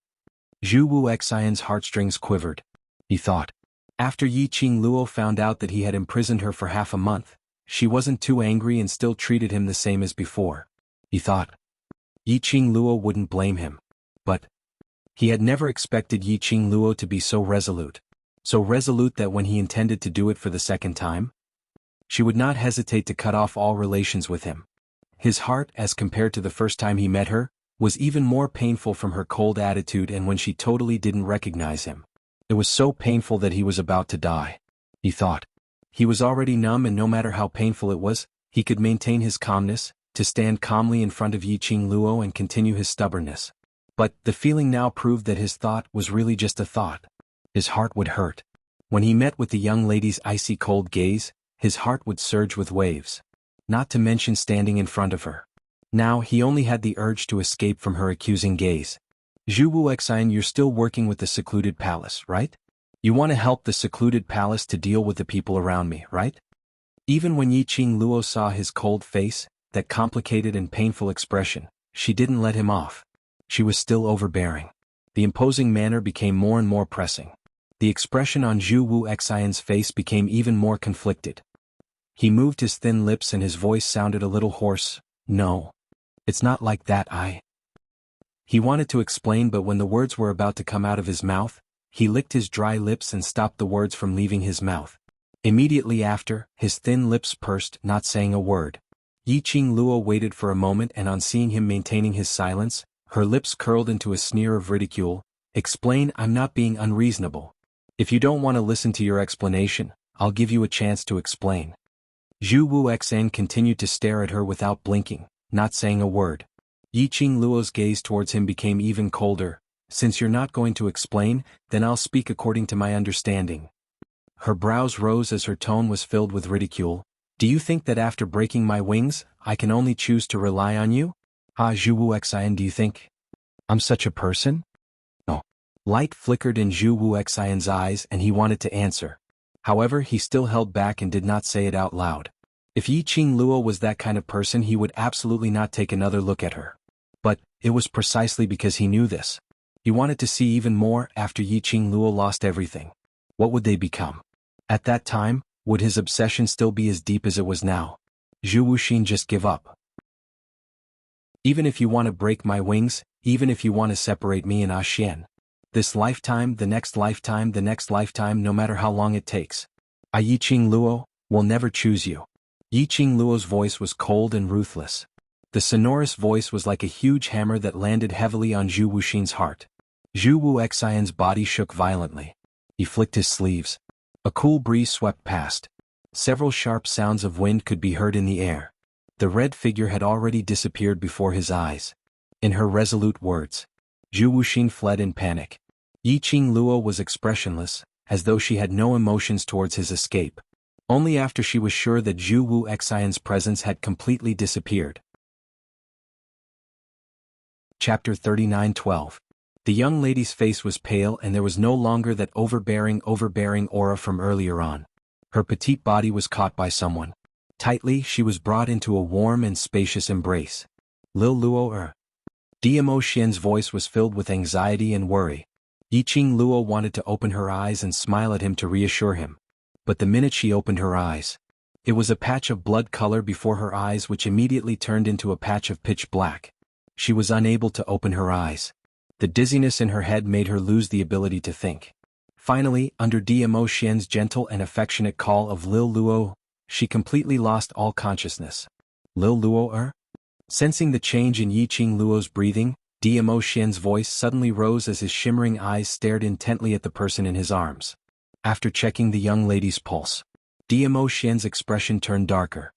Zhu Wuxian's heartstrings quivered. He thought. After Yi Qingluo found out that he had imprisoned her for half a month, she wasn't too angry and still treated him the same as before. He thought. Yi Qingluo wouldn't blame him. But he had never expected Yi Qingluo to be so resolute. So resolute that when he intended to do it for the second time, she would not hesitate to cut off all relations with him. His heart, as compared to the first time he met her, was even more painful from her cold attitude and when she totally didn't recognize him. It was so painful that he was about to die. He thought. He was already numb and no matter how painful it was, he could maintain his calmness, to stand calmly in front of Yi Qingluo and continue his stubbornness. But the feeling now proved that his thought was really just a thought. His heart would hurt. When he met with the young lady's icy cold gaze, his heart would surge with waves. Not to mention standing in front of her. Now he only had the urge to escape from her accusing gaze. Zhu Wuxian, you're still working with the secluded palace, right? You want to help the secluded palace to deal with the people around me, right? Even when Yi Qingluo saw his cold face, that complicated and painful expression, she didn't let him off. She was still overbearing. The imposing manner became more and more pressing. The expression on Zhu Wuxian's face became even more conflicted. He moved his thin lips and his voice sounded a little hoarse. No. It's not like that, He wanted to explain but when the words were about to come out of his mouth, he licked his dry lips and stopped the words from leaving his mouth. Immediately after, his thin lips pursed, not saying a word. Yi Qingluo waited for a moment and on seeing him maintaining his silence, her lips curled into a sneer of ridicule. Explain, I'm not being unreasonable. If you don't want to listen to your explanation, I'll give you a chance to explain. Zhu Wuxian continued to stare at her without blinking, not saying a word. Yi Qingluo's gaze towards him became even colder. Since you're not going to explain, then I'll speak according to my understanding. Her brows rose as her tone was filled with ridicule. Do you think that after breaking my wings, I can only choose to rely on you? Zhu Wuxian, do you think I'm such a person? No. Light flickered in Zhu Wuxian's eyes and he wanted to answer. However, he still held back and did not say it out loud. If Yi Qingluo was that kind of person, he would absolutely not take another look at her. But it was precisely because he knew this. He wanted to see even more after Yi Qingluo lost everything. What would they become? At that time, would his obsession still be as deep as it was now? Zhu Wuxian, just give up. Even if you want to break my wings, even if you want to separate me and Xian. This lifetime, the next lifetime, the next lifetime, no matter how long it takes. Yi Qingluo will never choose you. Yi Qingluo's voice was cold and ruthless. The sonorous voice was like a huge hammer that landed heavily on Zhu Wuxian's heart. Zhu Wuxian's body shook violently. He flicked his sleeves. A cool breeze swept past. Several sharp sounds of wind could be heard in the air. The red figure had already disappeared before his eyes. In her resolute words, Zhu Wuxin fled in panic. Yiqing Luo was expressionless, as though she had no emotions towards his escape. Only after she was sure that Zhu Wuxian's presence had completely disappeared. Chapter 39:12. The young lady's face was pale and there was no longer that overbearing aura from earlier on. Her petite body was caught by someone. Tightly, she was brought into a warm and spacious embrace. Lil Luo Diamo Xian's voice was filled with anxiety and worry. Yiqing Luo wanted to open her eyes and smile at him to reassure him. But the minute she opened her eyes, it was a patch of blood color before her eyes which immediately turned into a patch of pitch black. She was unable to open her eyes. The dizziness in her head made her lose the ability to think. Finally, under Diamo Xian's gentle and affectionate call of Lil Luo, she completely lost all consciousness. Lil Luo Sensing the change in Yiqing Luo's breathing, Diamo Xian's voice suddenly rose as his shimmering eyes stared intently at the person in his arms. After checking the young lady's pulse, Diamo Xian's expression turned darker.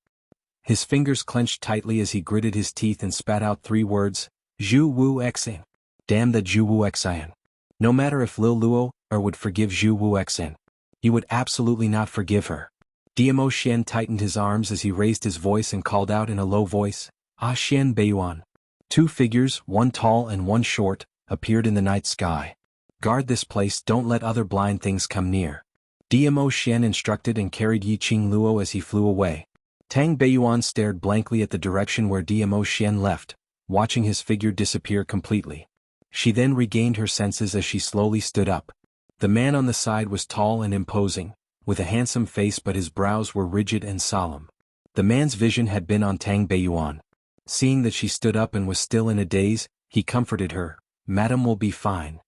His fingers clenched tightly as he gritted his teeth and spat out 3 words, Zhu Wuxian. Damn that Zhu Wuxian. No matter if Lil Luo would forgive Zhu Wuxian, he would absolutely not forgive her. Diamo Xian tightened his arms as he raised his voice and called out in a low voice, Xian Beiyuan. 2 figures, one tall and one short, appeared in the night sky. Guard this place, don't let other blind things come near. Diamo Xian instructed and carried Yiqing Luo as he flew away. Tang Beiyuan stared blankly at the direction where Diamo Xian left, watching his figure disappear completely. She then regained her senses as she slowly stood up. The man on the side was tall and imposing, with a handsome face, but his brows were rigid and solemn. The man's vision had been on Tang Beiyuan. Seeing that she stood up and was still in a daze, he comforted her, Madam will be fine.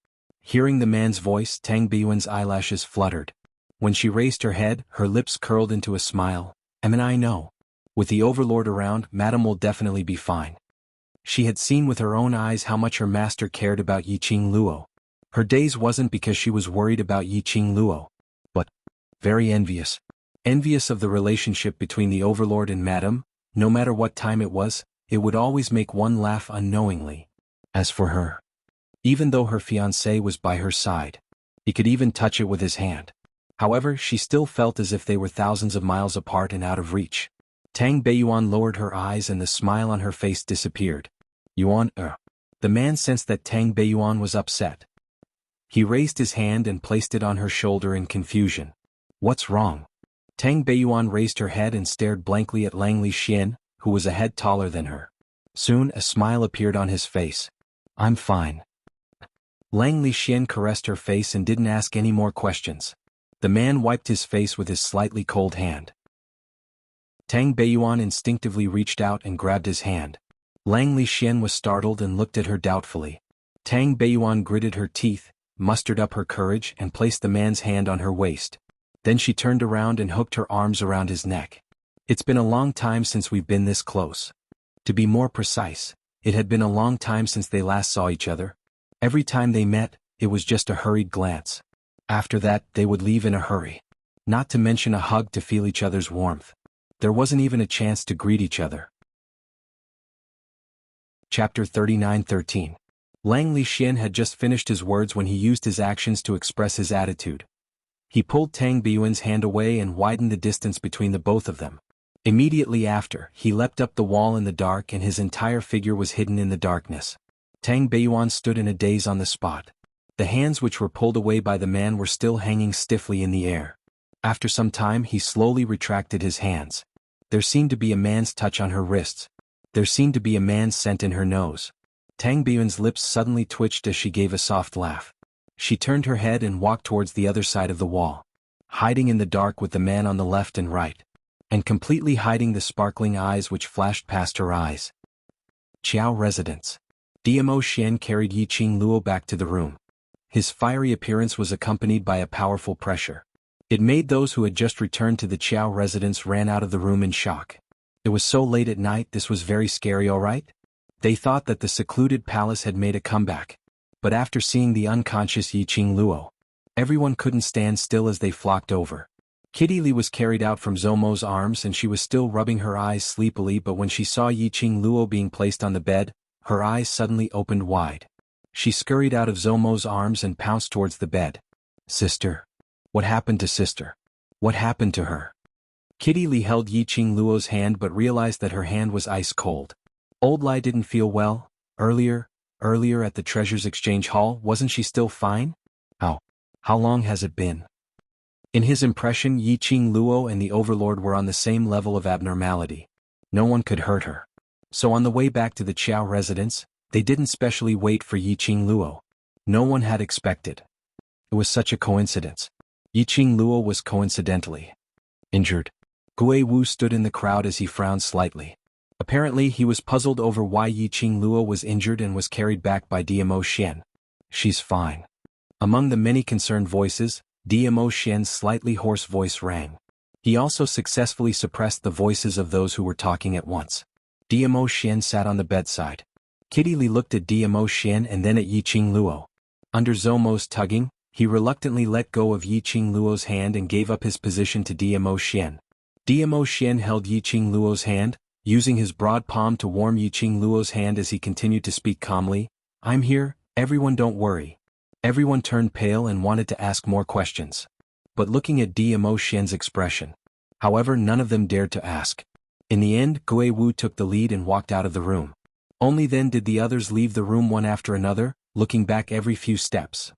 Hearing the man's voice, Tang Beiyuan's eyelashes fluttered. When she raised her head, her lips curled into a smile. I know. With the overlord around, Madam will definitely be fine. She had seen with her own eyes how much her master cared about Yiqing Luo. Her daze wasn't because she was worried about Yiqing Luo, but very envious. Envious of the relationship between the overlord and Madam. No matter what time it was, it would always make one laugh unknowingly. As for her, even though her fiancé was by her side, he could even touch it with his hand. However, she still felt as if they were thousands of miles apart and out of reach. Tang Beiyuan lowered her eyes and the smile on her face disappeared. Yuan, The man sensed that Tang Beiyuan was upset. He raised his hand and placed it on her shoulder in confusion. What's wrong? Tang Beiyuan raised her head and stared blankly at Lang Lixian, who was a head taller than her. Soon a smile appeared on his face. I'm fine. Lang Lixian caressed her face and didn't ask any more questions. The man wiped his face with his slightly cold hand. Tang Beiyuan instinctively reached out and grabbed his hand. Lang Lixian was startled and looked at her doubtfully. Tang Beiyuan gritted her teeth, mustered up her courage and placed the man's hand on her waist. Then she turned around and hooked her arms around his neck. It's been a long time since we've been this close. To be more precise, it had been a long time since they last saw each other. Every time they met, it was just a hurried glance. After that, they would leave in a hurry. Not to mention a hug to feel each other's warmth. There wasn't even a chance to greet each other. Chapter 39:13. Lang Lixian had just finished his words when he used his actions to express his attitude. He pulled Tang Beiyuan's hand away and widened the distance between the both of them. Immediately after, he leapt up the wall in the dark and his entire figure was hidden in the darkness. Tang Beiyuan stood in a daze on the spot. The hands which were pulled away by the man were still hanging stiffly in the air. After some time he slowly retracted his hands. There seemed to be a man's touch on her wrists. There seemed to be a man's scent in her nose. Tang Beiyuan's lips suddenly twitched as she gave a soft laugh. She turned her head and walked towards the other side of the wall, hiding in the dark with the man on the left and right, and completely hiding the sparkling eyes which flashed past her eyes. Qiao residence. Diamo Xian carried Yiqing Luo back to the room. His fiery appearance was accompanied by a powerful pressure. It made those who had just returned to the Qiao residence ran out of the room in shock. It was so late at night, this was very scary, alright? They thought that the secluded palace had made a comeback. But after seeing the unconscious Yiqing Luo, everyone couldn't stand still as they flocked over. Kitty Li was carried out from Zomo's arms and she was still rubbing her eyes sleepily, but when she saw Yiqing Luo being placed on the bed, her eyes suddenly opened wide. She scurried out of Zomo's arms and pounced towards the bed. Sister? What happened to sister? What happened to her? Kitty Li held Yiqing Luo's hand but realized that her hand was ice cold. Old Lai didn't feel well. Earlier at the Treasures Exchange Hall, wasn't she still fine? How long has it been? In his impression, Yiqing Luo and the Overlord were on the same level of abnormality. No one could hurt her. So on the way back to the Qiao residence, they didn't specially wait for Yiqing Luo. No one had expected. It was such a coincidence. Yiqing Luo was coincidentally injured. Gui Wu stood in the crowd as he frowned slightly. Apparently he was puzzled over why Yiqing Luo was injured and was carried back by DMO Xian. She's fine. Among the many concerned voices, DMO Xian's slightly hoarse voice rang. He also successfully suppressed the voices of those who were talking at once. DMO Xian sat on the bedside. Kitty Li looked at DMO Xian and then at Yiqing Luo. Under Zomo's tugging, he reluctantly let go of Yiqing Luo's hand and gave up his position to DMO Xian. DMO Xian held Yiqing Luo's hand, using his broad palm to warm Yiqing Luo's hand as he continued to speak calmly. I'm here, everyone, don't worry. Everyone turned pale and wanted to ask more questions. But looking at DMO Xian's expression, however, none of them dared to ask. In the end, Gui Wu took the lead and walked out of the room. Only then did the others leave the room one after another, looking back every few steps.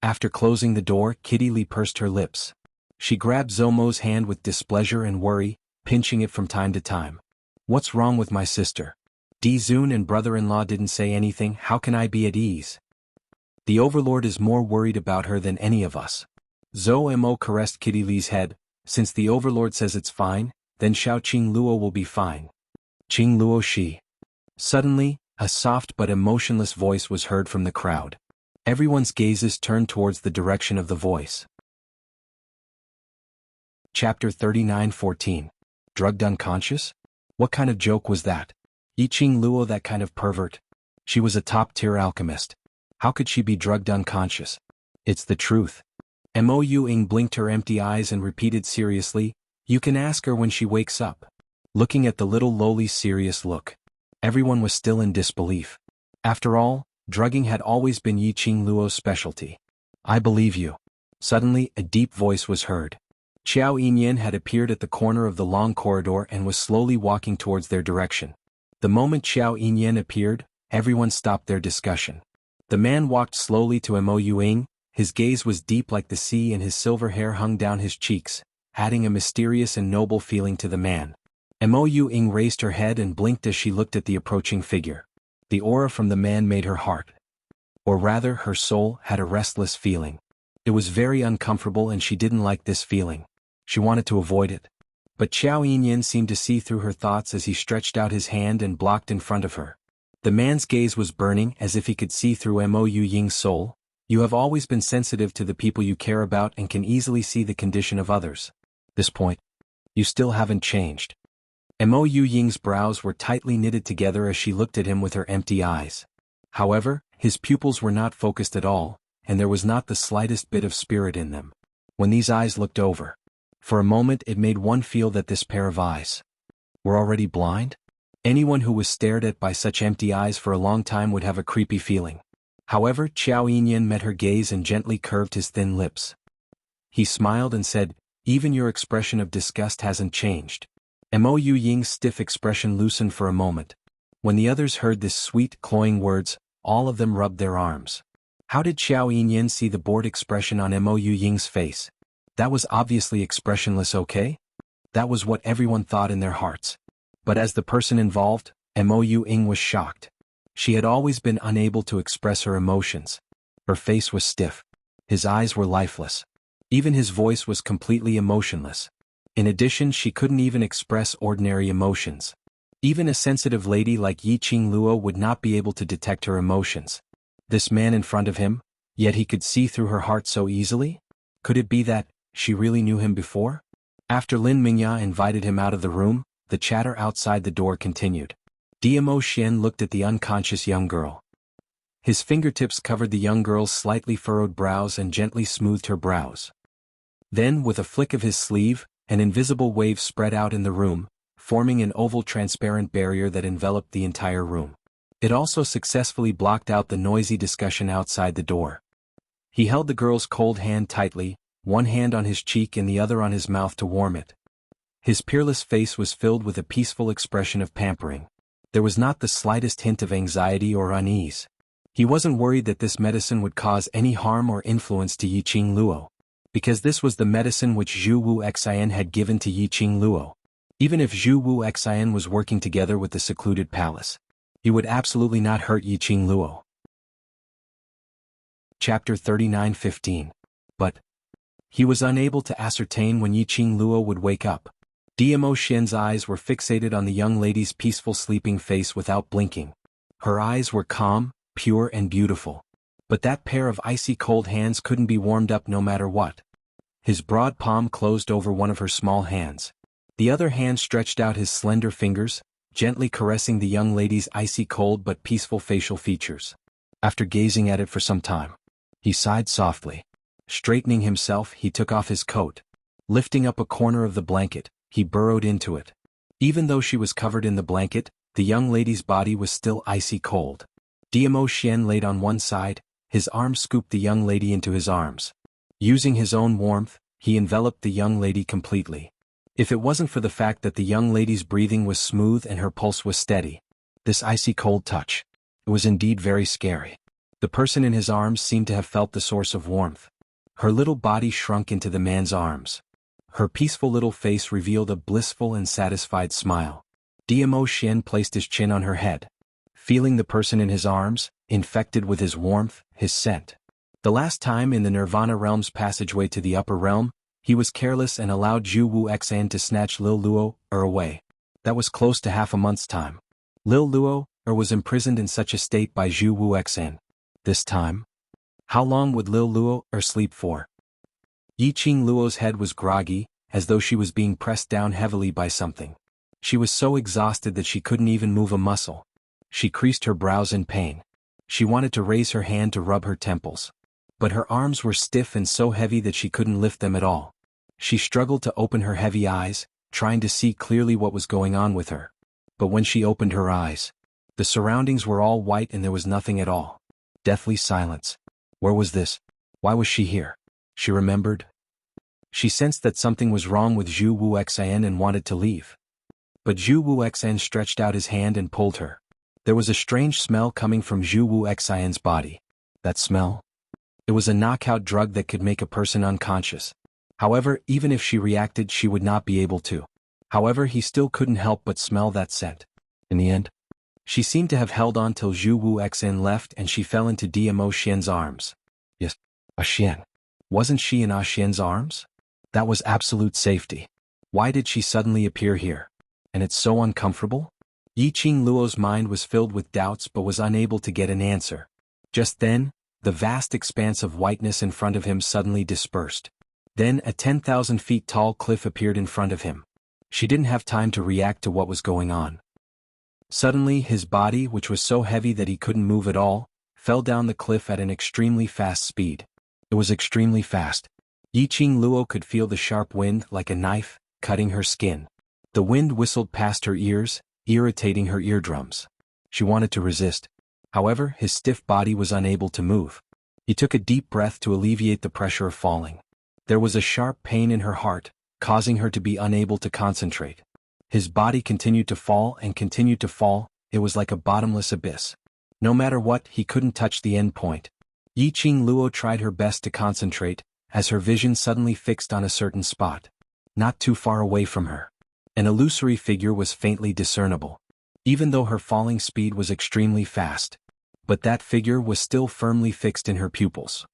After closing the door, Kitty Li pursed her lips. She grabbed Zomo's hand with displeasure and worry, pinching it from time to time. What's wrong with my sister? Di Zun and brother-in-law didn't say anything. How can I be at ease? The Overlord is more worried about her than any of us. Mo caressed Kitty Li's head. Since the Overlord says it's fine, then Xiaoqing Luo will be fine. Qing Luo Shi. Suddenly, a soft but emotionless voice was heard from the crowd. Everyone's gazes turned towards the direction of the voice. Chapter 39:14. Drugged unconscious? What kind of joke was that? Yiqing Luo, that kind of pervert? She was a top-tier alchemist. How could she be drugged unconscious? It's the truth. Mo Ying blinked her empty eyes and repeated seriously, you can ask her when she wakes up. Looking at the little lowly's serious look, everyone was still in disbelief. After all, drugging had always been Yiqing Luo's specialty. I believe you. Suddenly, a deep voice was heard. Qiao Yinyan had appeared at the corner of the long corridor and was slowly walking towards their direction. The moment Qiao Yinyan appeared, everyone stopped their discussion. The man walked slowly to Mo Ying. His gaze was deep like the sea and his silver hair hung down his cheeks, adding a mysterious and noble feeling to the man. Mo Ying raised her head and blinked as she looked at the approaching figure. The aura from the man made her heart, or rather her soul, had a restless feeling. It was very uncomfortable and she didn't like this feeling. She wanted to avoid it. But Qiao Yinyan seemed to see through her thoughts as he stretched out his hand and blocked in front of her. The man's gaze was burning, as if he could see through Mo Ying's soul. You have always been sensitive to the people you care about and can easily see the condition of others. This point, you still haven't changed. Mo Ying's brows were tightly knitted together as she looked at him with her empty eyes. However, his pupils were not focused at all, and there was not the slightest bit of spirit in them. When these eyes looked over, for a moment it made one feel that this pair of eyes were already blind? Anyone who was stared at by such empty eyes for a long time would have a creepy feeling. However, Qiao Yinyan met her gaze and gently curved his thin lips. He smiled and said, even your expression of disgust hasn't changed. Mo Ying's stiff expression loosened for a moment. When the others heard this sweet, cloying words, all of them rubbed their arms. How did Qiao Yinyan see the bored expression on Mo Ying's face? That was obviously expressionless, okay? That was what everyone thought in their hearts. But as the person involved, Mo Ying was shocked. She had always been unable to express her emotions. Her face was stiff. His eyes were lifeless. Even his voice was completely emotionless. In addition, she couldn't even express ordinary emotions. Even a sensitive lady like Yiqing Luo would not be able to detect her emotions. This man in front of him, yet he could see through her heart so easily? Could it be that she really knew him before? After Lin Mingya invited him out of the room, the chatter outside the door continued. DMO Xian looked at the unconscious young girl. His fingertips covered the young girl's slightly furrowed brows and gently smoothed her brows. Then, with a flick of his sleeve, an invisible wave spread out in the room, forming an oval transparent barrier that enveloped the entire room. It also successfully blocked out the noisy discussion outside the door. He held the girl's cold hand tightly, one hand on his cheek and the other on his mouth to warm it. His peerless face was filled with a peaceful expression of pampering. There was not the slightest hint of anxiety or unease. He wasn't worried that this medicine would cause any harm or influence to Yiqing Luo, because this was the medicine which Zhu Wu Xian had given to Yiqing Luo. Even if Zhu Wu Xian was working together with the secluded palace, he would absolutely not hurt Yiqing Luo. Chapter 39:15. But he was unable to ascertain when Yiqing Luo would wake up. Dmo Xian's eyes were fixated on the young lady's peaceful sleeping face without blinking. Her eyes were calm, pure and beautiful. But that pair of icy cold hands couldn't be warmed up no matter what. His broad palm closed over one of her small hands. The other hand stretched out his slender fingers, gently caressing the young lady's icy cold but peaceful facial features. After gazing at it for some time, he sighed softly. Straightening himself, he took off his coat. Lifting up a corner of the blanket, he burrowed into it. Even though she was covered in the blanket, the young lady's body was still icy cold. Dmo Xian laid on one side, his arm scooped the young lady into his arms. Using his own warmth, he enveloped the young lady completely. If it wasn't for the fact that the young lady's breathing was smooth and her pulse was steady, this icy cold touch, it was indeed very scary. The person in his arms seemed to have felt the source of warmth. Her little body shrunk into the man's arms. Her peaceful little face revealed a blissful and satisfied smile. Dmo Xian placed his chin on her head. Feeling the person in his arms, infected with his warmth, his scent. The last time in the Nirvana realm's passageway to the upper realm, he was careless and allowed Zhu Wu Xian to snatch Lil Luo away. That was close to half a month's time. Lil Luo was imprisoned in such a state by Zhu Wu Xian. This time? How long would Lil Luo sleep for? Yiqing Luo's head was groggy, as though she was being pressed down heavily by something. She was so exhausted that she couldn't even move a muscle. She creased her brows in pain. She wanted to raise her hand to rub her temples. But her arms were stiff and so heavy that she couldn't lift them at all. She struggled to open her heavy eyes, trying to see clearly what was going on with her. But when she opened her eyes, the surroundings were all white and there was nothing at all. Deathly silence. Where was this? Why was she here? She remembered. She sensed that something was wrong with Zhu Wu Xian and wanted to leave. But Zhu Wu Xian stretched out his hand and pulled her. There was a strange smell coming from Zhu Wu Xian's body. That smell? It was a knockout drug that could make a person unconscious. However, even if she reacted, she would not be able to. However, he still couldn't help but smell that scent. In the end, she seemed to have held on till Zhu Wu Xian left and she fell into Dmo Xian's arms. Yes, Xian. Wasn't she in Xian's arms? That was absolute safety. Why did she suddenly appear here? And it's so uncomfortable? Yiqing Luo's mind was filled with doubts but was unable to get an answer. Just then, the vast expanse of whiteness in front of him suddenly dispersed. Then a 10,000 feet tall cliff appeared in front of him. She didn't have time to react to what was going on. Suddenly his body, which was so heavy that he couldn't move at all, fell down the cliff at an extremely fast speed. It was extremely fast. Yiqing Luo could feel the sharp wind like a knife, cutting her skin. The wind whistled past her ears, irritating her eardrums. She wanted to resist. However, his stiff body was unable to move. He took a deep breath to alleviate the pressure of falling. There was a sharp pain in her heart, causing her to be unable to concentrate. His body continued to fall and continued to fall. It was like a bottomless abyss. No matter what, he couldn't touch the end point. Yiqing Luo tried her best to concentrate, as her vision suddenly fixed on a certain spot. Not too far away from her. An illusory figure was faintly discernible. Even though her falling speed was extremely fast. But that figure was still firmly fixed in her pupils.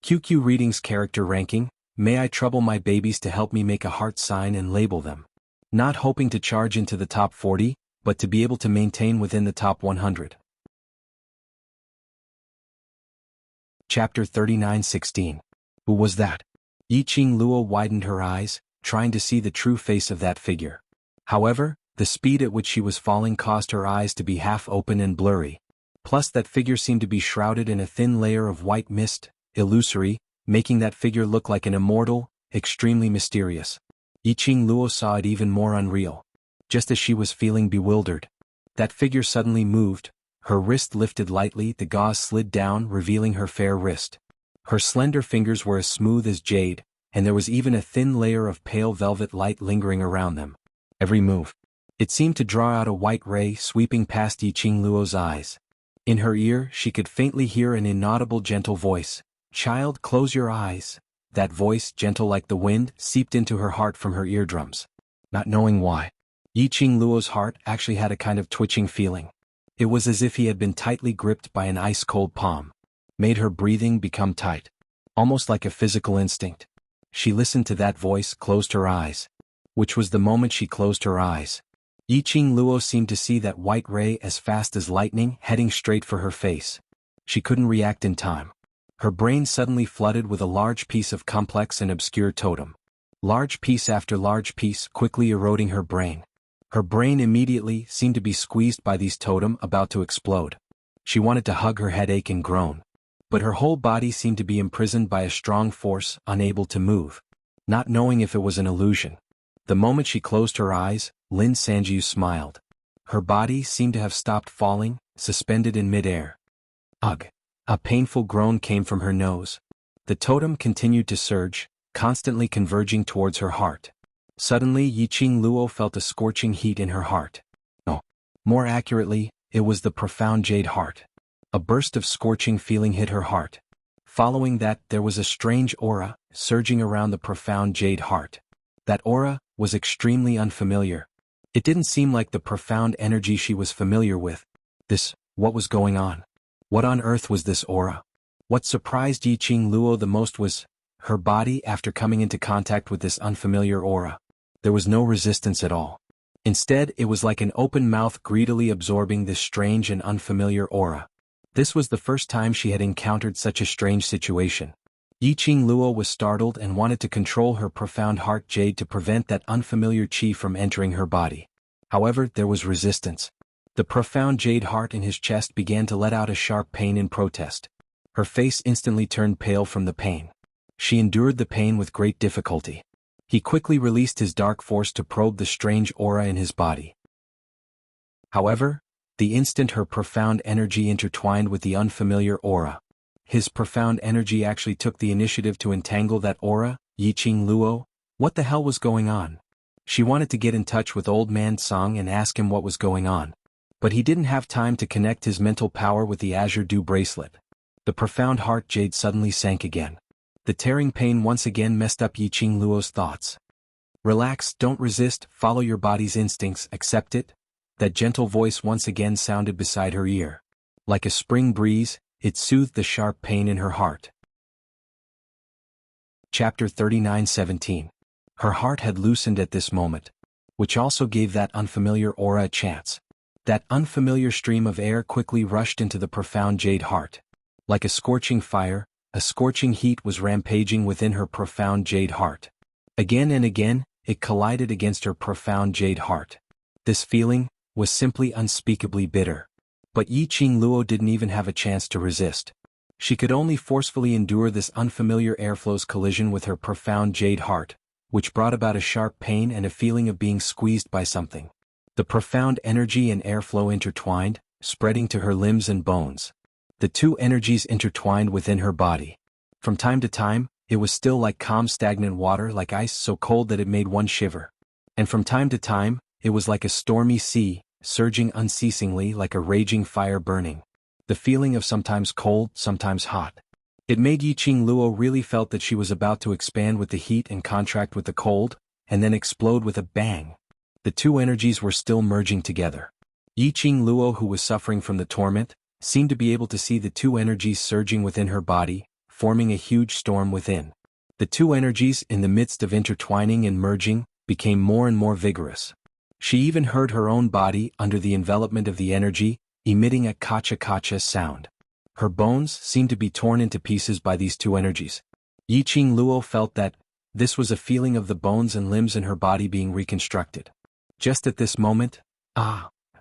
QQ Readings Character Ranking. May I trouble my babies to help me make a heart sign and label them. Not hoping to charge into the top 40, but to be able to maintain within the top 100. Chapter 39:16. Who was that? Yiqing Luo widened her eyes, trying to see the true face of that figure. However, the speed at which she was falling caused her eyes to be half open and blurry. Plus that figure seemed to be shrouded in a thin layer of white mist, illusory, making that figure look like an immortal, extremely mysterious. Yiqing Luo saw it even more unreal. Just as she was feeling bewildered, that figure suddenly moved, her wrist lifted lightly, the gauze slid down, revealing her fair wrist. Her slender fingers were as smooth as jade, and there was even a thin layer of pale velvet light lingering around them. Every move, it seemed to draw out a white ray sweeping past Yiqing Luo's eyes. In her ear she could faintly hear an inaudible gentle voice. "Child, close your eyes." That voice, gentle like the wind, seeped into her heart from her eardrums. Not knowing why, Yiqing Luo's heart actually had a kind of twitching feeling. It was as if he had been tightly gripped by an ice-cold palm. Made her breathing become tight. Almost like a physical instinct. She listened to that voice, closed her eyes. Which was the moment she closed her eyes. Yiqing Luo seemed to see that white ray as fast as lightning, heading straight for her face. She couldn't react in time. Her brain suddenly flooded with a large piece of complex and obscure totem. Large piece after large piece quickly eroding her brain. Her brain immediately seemed to be squeezed by these totem about to explode. She wanted to hug her headache and groan. But her whole body seemed to be imprisoned by a strong force, unable to move. Not knowing if it was an illusion. The moment she closed her eyes, Lin Sanjiu smiled. Her body seemed to have stopped falling, suspended in midair. Ugh! A painful groan came from her nose. The totem continued to surge, constantly converging towards her heart. Suddenly Yiqing Luo felt a scorching heat in her heart. No. More accurately, it was the profound jade heart. A burst of scorching feeling hit her heart. Following that, there was a strange aura, surging around the profound jade heart. That aura was extremely unfamiliar. It didn't seem like the profound energy she was familiar with. What was going on? What on earth was this aura? What surprised Yiqing Luo the most was her body after coming into contact with this unfamiliar aura. There was no resistance at all. Instead, it was like an open mouth greedily absorbing this strange and unfamiliar aura. This was the first time she had encountered such a strange situation. Yiqing Luo was startled and wanted to control her profound heart jade to prevent that unfamiliar qi from entering her body. However, there was resistance. The profound jade heart in his chest began to let out a sharp pain in protest. Her face instantly turned pale from the pain. She endured the pain with great difficulty. He quickly released his dark force to probe the strange aura in his body. However, the instant her profound energy intertwined with the unfamiliar aura, his profound energy actually took the initiative to entangle that aura. Yiqing Luo, what the hell was going on? She wanted to get in touch with old man Song and ask him what was going on. But he didn't have time to connect his mental power with the azure dew bracelet. The profound heart jade suddenly sank again. The tearing pain once again messed up Yiqing Luo's thoughts. Relax, don't resist, follow your body's instincts, accept it. That gentle voice once again sounded beside her ear. Like a spring breeze, it soothed the sharp pain in her heart. Chapter 39:17. Her heart had loosened at this moment, which also gave that unfamiliar aura a chance. That unfamiliar stream of air quickly rushed into the profound jade heart. Like a scorching fire, a scorching heat was rampaging within her profound jade heart. Again and again, it collided against her profound jade heart. This feeling was simply unspeakably bitter. But Yiqing Luo didn't even have a chance to resist. She could only forcefully endure this unfamiliar airflow's collision with her profound jade heart, which brought about a sharp pain and a feeling of being squeezed by something. The profound energy and airflow intertwined, spreading to her limbs and bones. The two energies intertwined within her body. From time to time, it was still like calm stagnant water, like ice so cold that it made one shiver. And from time to time, it was like a stormy sea, surging unceasingly like a raging fire burning. The feeling of sometimes cold, sometimes hot. It made Yiqing Luo really felt that she was about to expand with the heat and contract with the cold, and then explode with a bang. The two energies were still merging together. Yiqing Luo, who was suffering from the torment, seemed to be able to see the two energies surging within her body, forming a huge storm within. The two energies, in the midst of intertwining and merging, became more and more vigorous. She even heard her own body under the envelopment of the energy, emitting a kacha-kacha sound. Her bones seemed to be torn into pieces by these two energies. Yiqing Luo felt that this was a feeling of the bones and limbs in her body being reconstructed. Just at this moment,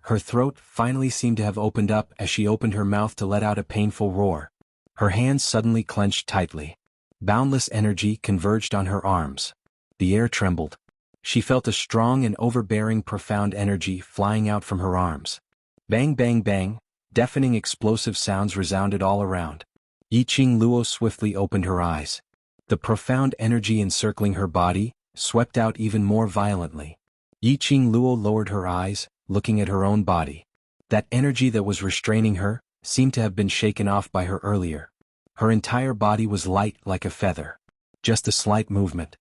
her throat finally seemed to have opened up as she opened her mouth to let out a painful roar. Her hands suddenly clenched tightly. Boundless energy converged on her arms. The air trembled. She felt a strong and overbearing profound energy flying out from her arms. Bang bang bang, deafening explosive sounds resounded all around. Yiqing Luo swiftly opened her eyes. The profound energy encircling her body swept out even more violently. Yiqing Luo lowered her eyes, looking at her own body. That energy that was restraining her seemed to have been shaken off by her earlier. Her entire body was light like a feather. Just a slight movement.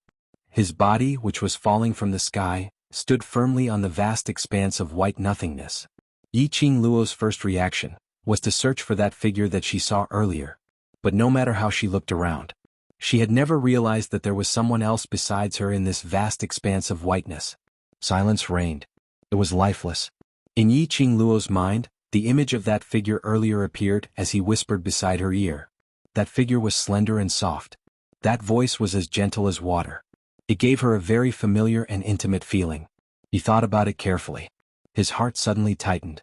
His body, which was falling from the sky, stood firmly on the vast expanse of white nothingness. Yiqing Luo's first reaction was to search for that figure that she saw earlier. But no matter how she looked around, she had never realized that there was someone else besides her in this vast expanse of whiteness. Silence reigned. It was lifeless. In Yiqing Luo's mind, the image of that figure earlier appeared as he whispered beside her ear. That figure was slender and soft. That voice was as gentle as water. It gave her a very familiar and intimate feeling. He thought about it carefully. His heart suddenly tightened.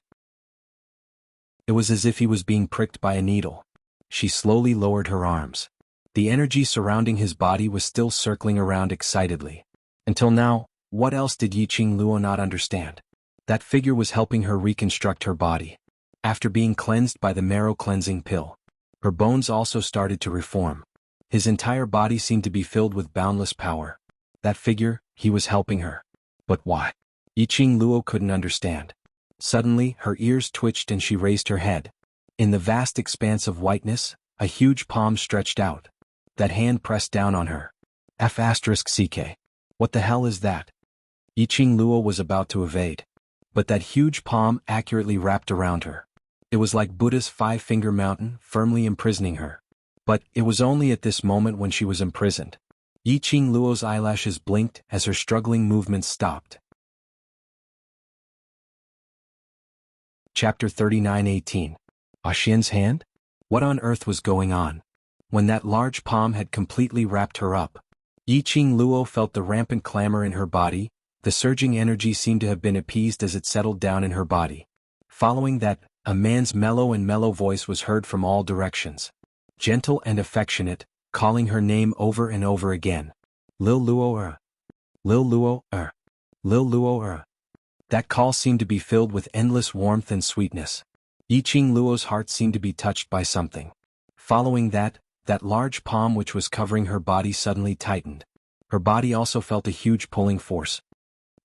It was as if he was being pricked by a needle. She slowly lowered her arms. The energy surrounding his body was still circling around excitedly. Until now, what else did Yiqing Luo not understand? That figure was helping her reconstruct her body. After being cleansed by the marrow-cleansing pill, her bones also started to reform. His entire body seemed to be filled with boundless power. That figure, he was helping her. But why? Yiqing Luo couldn't understand. Suddenly, her ears twitched and she raised her head. In the vast expanse of whiteness, a huge palm stretched out. That hand pressed down on her. F***CK. What the hell is that? Yiqing Luo was about to evade. But that huge palm accurately wrapped around her. It was like Buddha's five-finger mountain, firmly imprisoning her. But it was only at this moment when she was imprisoned. Yiqing Luo's eyelashes blinked as her struggling movements stopped. Chapter 39:18. Xian's hand? What on earth was going on? When that large palm had completely wrapped her up, Yiqing Luo felt the rampant clamor in her body. The surging energy seemed to have been appeased as it settled down in her body. Following that, a man's mellow voice was heard from all directions. Gentle and affectionate, calling her name over and over again. Lil Luo. Lil Luo. Lil Luo. That call seemed to be filled with endless warmth and sweetness. Yiqing Luo's heart seemed to be touched by something. Following that large palm which was covering her body suddenly tightened. Her body also felt a huge pulling force.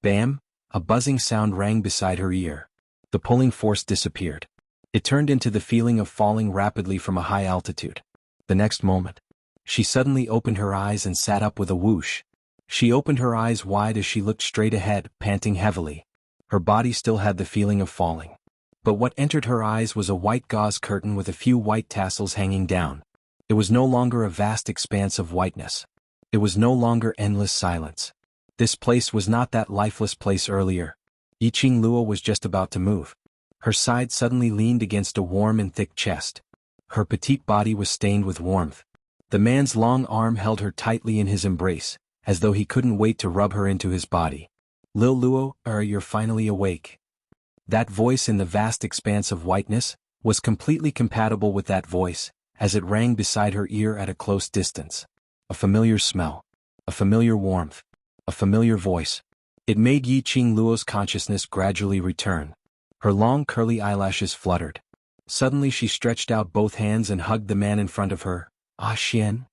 Bam! A buzzing sound rang beside her ear. The pulling force disappeared. It turned into the feeling of falling rapidly from a high altitude. The next moment, she suddenly opened her eyes and sat up with a whoosh. She opened her eyes wide as she looked straight ahead, panting heavily. Her body still had the feeling of falling. But what entered her eyes was a white gauze curtain with a few white tassels hanging down. It was no longer a vast expanse of whiteness. It was no longer endless silence. This place was not that lifeless place earlier. Yiqing Luo was just about to move. Her side suddenly leaned against a warm and thick chest. Her petite body was stained with warmth. The man's long arm held her tightly in his embrace, as though he couldn't wait to rub her into his body. Lil Luo, you're finally awake. That voice in the vast expanse of whiteness was completely compatible with that voice, as it rang beside her ear at a close distance. A familiar smell. A familiar warmth. A familiar voice. It made Yiqing Luo's consciousness gradually return. Her long curly eyelashes fluttered. Suddenly she stretched out both hands and hugged the man in front of her. Ah Xian?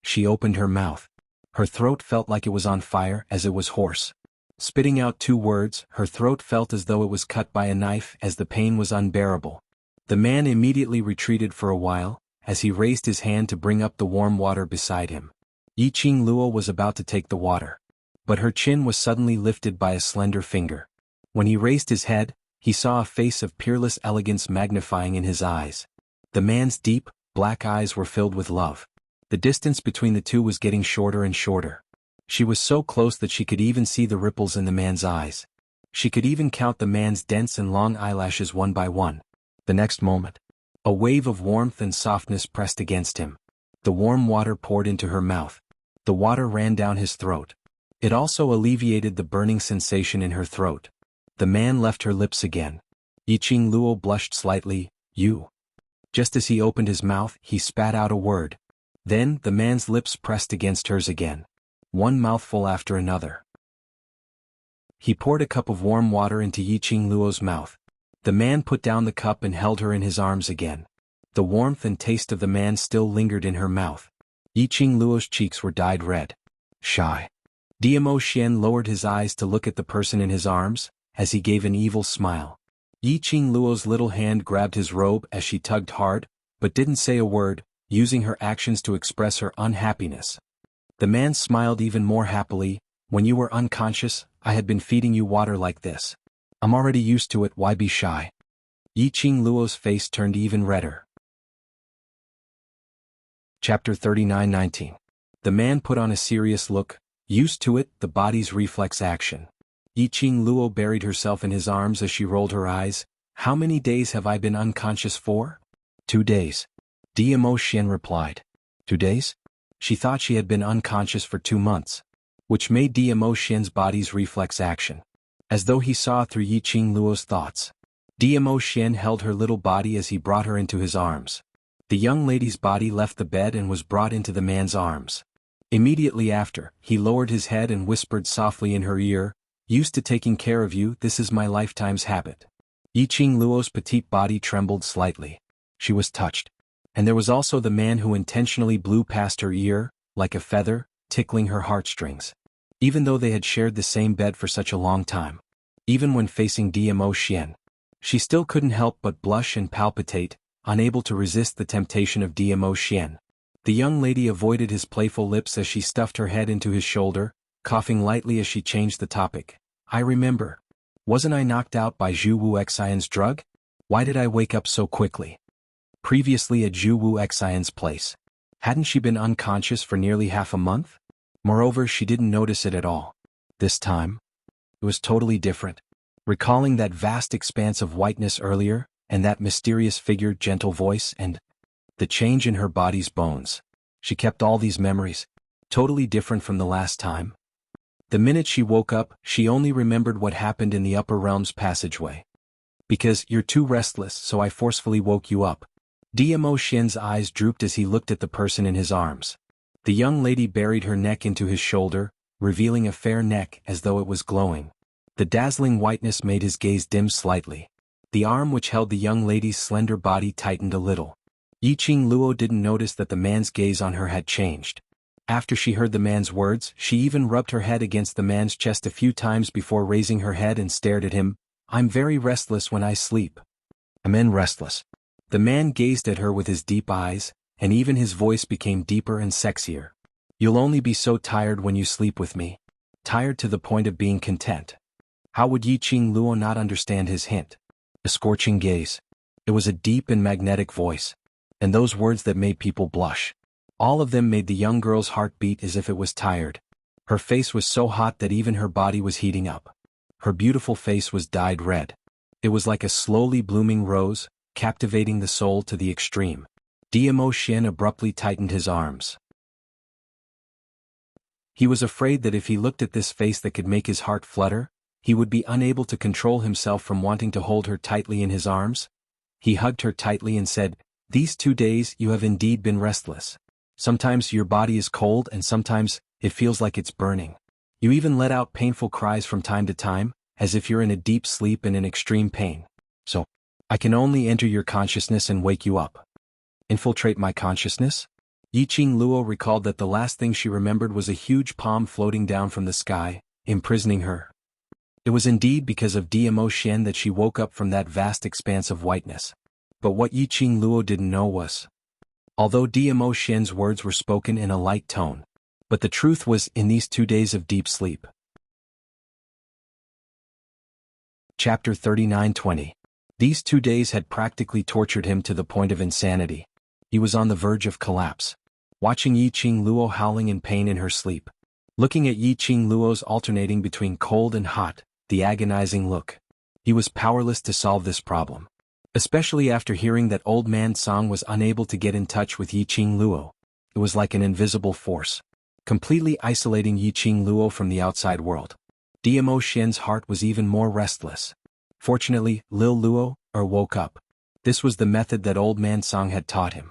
She opened her mouth. Her throat felt like it was on fire as it was hoarse. Spitting out two words, her throat felt as though it was cut by a knife as the pain was unbearable. The man immediately retreated for a while, as he raised his hand to bring up the warm water beside him. Yiqing Luo was about to take the water. But her chin was suddenly lifted by a slender finger. When he raised his head, he saw a face of peerless elegance magnifying in his eyes. The man's deep, black eyes were filled with love. The distance between the two was getting shorter and shorter. She was so close that she could even see the ripples in the man's eyes. She could even count the man's dense and long eyelashes one by one. The next moment, a wave of warmth and softness pressed against him. The warm water poured into her mouth. The water ran down his throat. It also alleviated the burning sensation in her throat. The man left her lips again. Yiqing Luo blushed slightly. You. Just as he opened his mouth, he spat out a word. Then, the man's lips pressed against hers again. One mouthful after another. He poured a cup of warm water into Yiqing Luo's mouth. The man put down the cup and held her in his arms again. The warmth and taste of the man still lingered in her mouth. Yiqing Luo's cheeks were dyed red. Shy. Diamo Xian lowered his eyes to look at the person in his arms, as he gave an evil smile. Yiqing Luo's little hand grabbed his robe as she tugged hard, but didn't say a word, using her actions to express her unhappiness. The man smiled even more happily. When you were unconscious, I had been feeding you water like this. I'm already used to it, why be shy? Yiqing Luo's face turned even redder. Chapter 39-19. The man put on a serious look. Used to it, the body's reflex action. Yiqing Luo buried herself in his arms as she rolled her eyes. How many days have I been unconscious for? 2 days. Diamo Xian replied. 2 days? She thought she had been unconscious for 2 months. Which made Diamo Xian's body's reflex action. As though he saw through Yiqing Luo's thoughts. Diamo Xian held her little body as he brought her into his arms. The young lady's body left the bed and was brought into the man's arms. Immediately after, he lowered his head and whispered softly in her ear, "Used to taking care of you, this is my lifetime's habit." Yiqing Luo's petite body trembled slightly. She was touched. And there was also the man who intentionally blew past her ear, like a feather, tickling her heartstrings. Even though they had shared the same bed for such a long time. Even when facing Diamo Xian. She still couldn't help but blush and palpitate, unable to resist the temptation of Diamo Xian. The young lady avoided his playful lips as she stuffed her head into his shoulder, coughing lightly as she changed the topic. I remember. Wasn't I knocked out by Zhu Wu Xian's drug? Why did I wake up so quickly? Previously at Zhu Wu Xian's place. Hadn't she been unconscious for nearly half a month? Moreover, she didn't notice it at all. This time, it was totally different. Recalling that vast expanse of whiteness earlier, and that mysterious figure, gentle voice, and the change in her body's bones. She kept all these memories, totally different from the last time. The minute she woke up, she only remembered what happened in the upper realms passageway. Because you're too restless, so I forcefully woke you up. Diamo Xian's eyes drooped as he looked at the person in his arms. The young lady buried her neck into his shoulder, revealing a fair neck as though it was glowing. The dazzling whiteness made his gaze dim slightly. The arm which held the young lady's slender body tightened a little. Yiqing Luo didn't notice that the man's gaze on her had changed. After she heard the man's words, she even rubbed her head against the man's chest a few times before raising her head and stared at him. I'm very restless when I sleep. I'm restless. The man gazed at her with his deep eyes, and even his voice became deeper and sexier. You'll only be so tired when you sleep with me. Tired to the point of being content. How would Yiqing Luo not understand his hint? A scorching gaze. It was a deep and magnetic voice. And those words that made people blush. All of them made the young girl's heart beat as if it was tired. Her face was so hot that even her body was heating up. Her beautiful face was dyed red. It was like a slowly blooming rose, captivating the soul to the extreme. Diamo Xian abruptly tightened his arms. He was afraid that if he looked at this face that could make his heart flutter, he would be unable to control himself from wanting to hold her tightly in his arms. He hugged her tightly and said, "These 2 days you have indeed been restless. Sometimes your body is cold and sometimes it feels like it's burning. You even let out painful cries from time to time, as if you're in a deep sleep and in extreme pain. So, I can only enter your consciousness and wake you up." Infiltrate my consciousness? Yiqing Luo recalled that the last thing she remembered was a huge palm floating down from the sky, imprisoning her. It was indeed because of Diamo Xian that she woke up from that vast expanse of whiteness. But what Yiqing Luo didn't know was, although Diamo Xian's words were spoken in a light tone, but the truth was in these 2 days of deep sleep. Chapter 39-20. These 2 days had practically tortured him to the point of insanity. He was on the verge of collapse. Watching Yiqing Luo howling in pain in her sleep. Looking at Yiqing Luo's alternating between cold and hot, the agonizing look. He was powerless to solve this problem. Especially after hearing that old man Song was unable to get in touch with Yiqing Luo. It was like an invisible force, completely isolating Yiqing Luo from the outside world. Diamo Xian's heart was even more restless. Fortunately, Lil Luo, or woke up. This was the method that old man Song had taught him.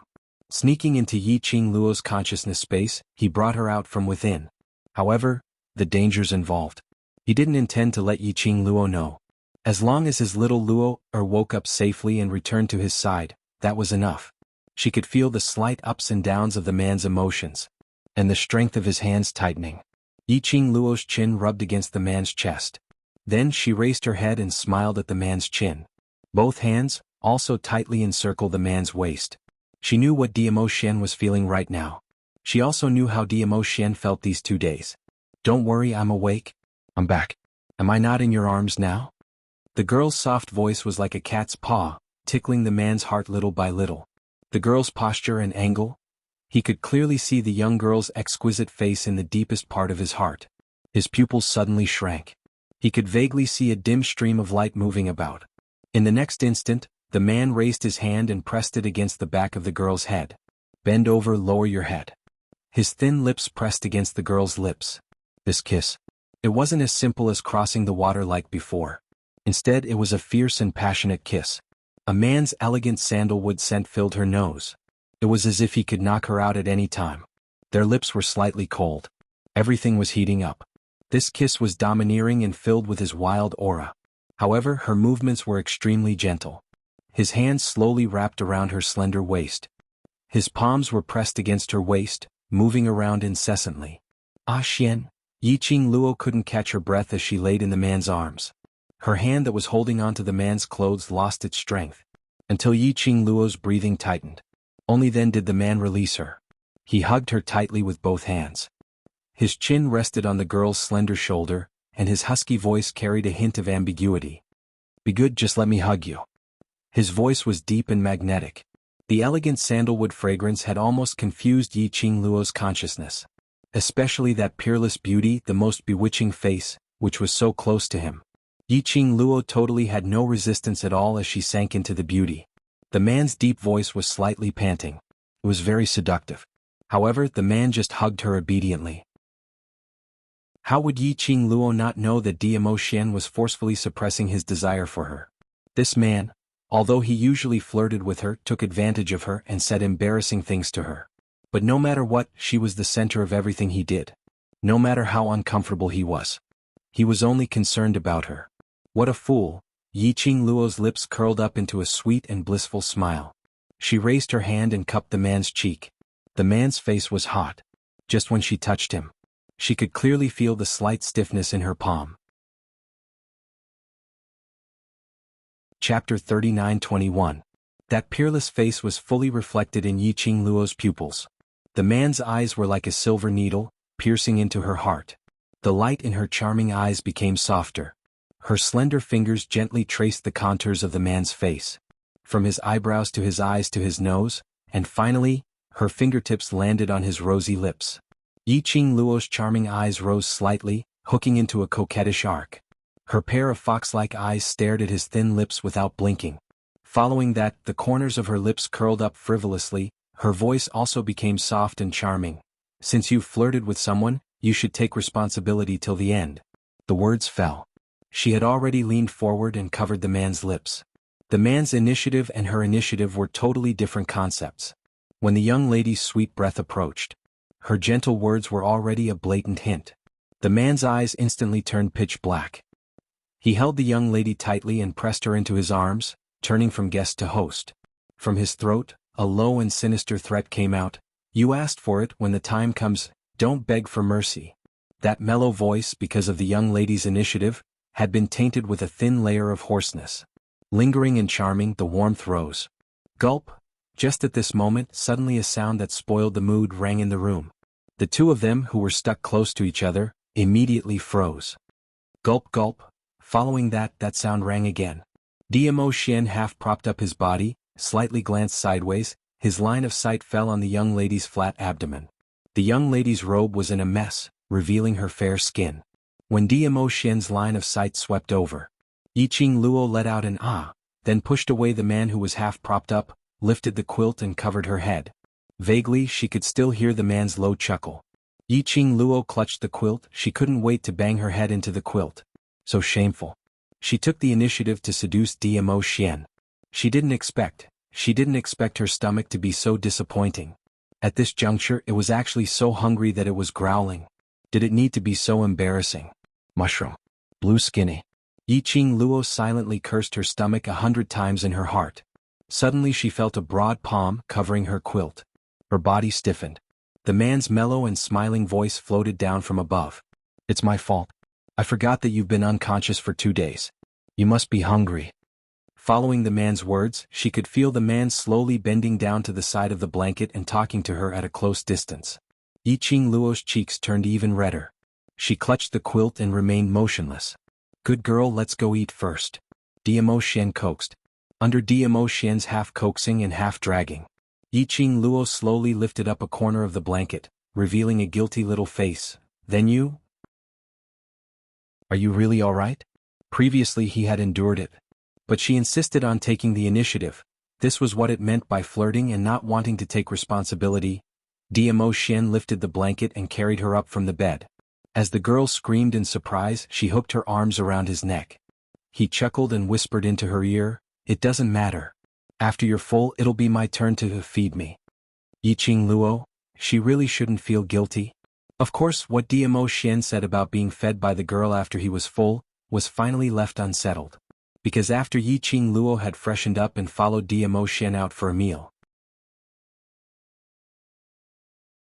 Sneaking into Yi Qing Luo's consciousness space, he brought her out from within. However, the dangers involved. He didn't intend to let Yi Qing Luo know. As long as his little Luo woke up safely and returned to his side, that was enough. She could feel the slight ups and downs of the man's emotions, and the strength of his hands tightening. Yi Qing Luo's chin rubbed against the man's chest. Then she raised her head and smiled at the man's chin. Both hands also tightly encircled the man's waist. She knew what Diamo Xian was feeling right now. She also knew how Diamo Xian felt these 2 days. Don't worry, I'm awake. I'm back. Am I not in your arms now? The girl's soft voice was like a cat's paw, tickling the man's heart little by little. The girl's posture and angle? He could clearly see the young girl's exquisite face in the deepest part of his heart. His pupils suddenly shrank. He could vaguely see a dim stream of light moving about. In the next instant, the man raised his hand and pressed it against the back of the girl's head. Bend over, lower your head. His thin lips pressed against the girl's lips. This kiss. It wasn't as simple as crossing the water like before. Instead, it was a fierce and passionate kiss. A man's elegant sandalwood scent filled her nose. It was as if he could knock her out at any time. Their lips were slightly cold. Everything was heating up. This kiss was domineering and filled with his wild aura. However, her movements were extremely gentle. His hands slowly wrapped around her slender waist. His palms were pressed against her waist, moving around incessantly. Ah Xian! Yi Qing Luo couldn't catch her breath as she laid in the man's arms. Her hand that was holding onto the man's clothes lost its strength, until Yi Qing Luo's breathing tightened. Only then did the man release her. He hugged her tightly with both hands. His chin rested on the girl's slender shoulder, and his husky voice carried a hint of ambiguity. Be good, just let me hug you. His voice was deep and magnetic. The elegant sandalwood fragrance had almost confused Yi Qing Luo's consciousness. Especially that peerless beauty, the most bewitching face, which was so close to him. Yi Qing Luo totally had no resistance at all as she sank into the beauty. The man's deep voice was slightly panting. It was very seductive. However, the man just hugged her obediently. How would Yi Qing Luo not know that Diamo Xian was forcefully suppressing his desire for her? This man, although he usually flirted with her, took advantage of her and said embarrassing things to her. But no matter what, she was the center of everything he did. No matter how uncomfortable he was only concerned about her. What a fool! Yi Qing Luo's lips curled up into a sweet and blissful smile. She raised her hand and cupped the man's cheek. The man's face was hot. Just when she touched him, she could clearly feel the slight stiffness in her palm. Chapter 39:21. That peerless face was fully reflected in Yi Qing Luo's pupils. The man's eyes were like a silver needle, piercing into her heart. The light in her charming eyes became softer. Her slender fingers gently traced the contours of the man's face. From his eyebrows to his eyes to his nose, and finally, her fingertips landed on his rosy lips. Yi Qing Luo's charming eyes rose slightly, hooking into a coquettish arc. Her pair of fox-like eyes stared at his thin lips without blinking. Following that, the corners of her lips curled up frivolously. Her voice also became soft and charming. Since you've flirted with someone, you should take responsibility till the end. The words fell. She had already leaned forward and covered the man's lips. The man's initiative and her initiative were totally different concepts. When the young lady's sweet breath approached, her gentle words were already a blatant hint. The man's eyes instantly turned pitch black. He held the young lady tightly and pressed her into his arms, turning from guest to host. From his throat, a low and sinister threat came out. You asked for it. When the time comes, don't beg for mercy. That mellow voice, because of the young lady's initiative, had been tainted with a thin layer of hoarseness. Lingering and charming, the warmth rose. Gulp! Just at this moment, suddenly a sound that spoiled the mood rang in the room. The two of them, who were stuck close to each other, immediately froze. Gulp gulp! Following that sound rang again. Diamo Xian half propped up his body, slightly glanced sideways. His line of sight fell on the young lady's flat abdomen. The young lady's robe was in a mess, revealing her fair skin. When Diamo Xian's line of sight swept over, Yi Qing Luo let out an ah, then pushed away the man who was half propped up, lifted the quilt and covered her head. Vaguely, she could still hear the man's low chuckle. Yi Qing Luo clutched the quilt. She couldn't wait to bang her head into the quilt. So shameful. She took the initiative to seduce Diamo Xian. She didn't expect her stomach to be so disappointing. At this juncture it was actually so hungry that it was growling. Did it need to be so embarrassing? Mushroom. Blue skinny. Yiqing Luo silently cursed her stomach 100 times in her heart. Suddenly she felt a broad palm covering her quilt. Her body stiffened. The man's mellow and smiling voice floated down from above. It's my fault. I forgot that you've been unconscious for 2 days. You must be hungry. Following the man's words, she could feel the man slowly bending down to the side of the blanket and talking to her at a close distance. Yiqing Luo's cheeks turned even redder. She clutched the quilt and remained motionless. Good girl, let's go eat first. Diamo Xian coaxed. Under Diamo Xian's half coaxing and half dragging, Yiqing Luo slowly lifted up a corner of the blanket, revealing a guilty little face. Then you? Are you really alright? Previously he had endured it. But she insisted on taking the initiative. This was what it meant by flirting and not wanting to take responsibility. Diamo Xian lifted the blanket and carried her up from the bed. As the girl screamed in surprise, she hooked her arms around his neck. He chuckled and whispered into her ear, "It doesn't matter. After you're full, it'll be my turn to feed me." Yiqing Luo, she really shouldn't feel guilty. Of course, what Diamo Xian said about being fed by the girl after he was full was finally left unsettled. Because after Yiqing Luo had freshened up and followed Diamo Xian out for a meal.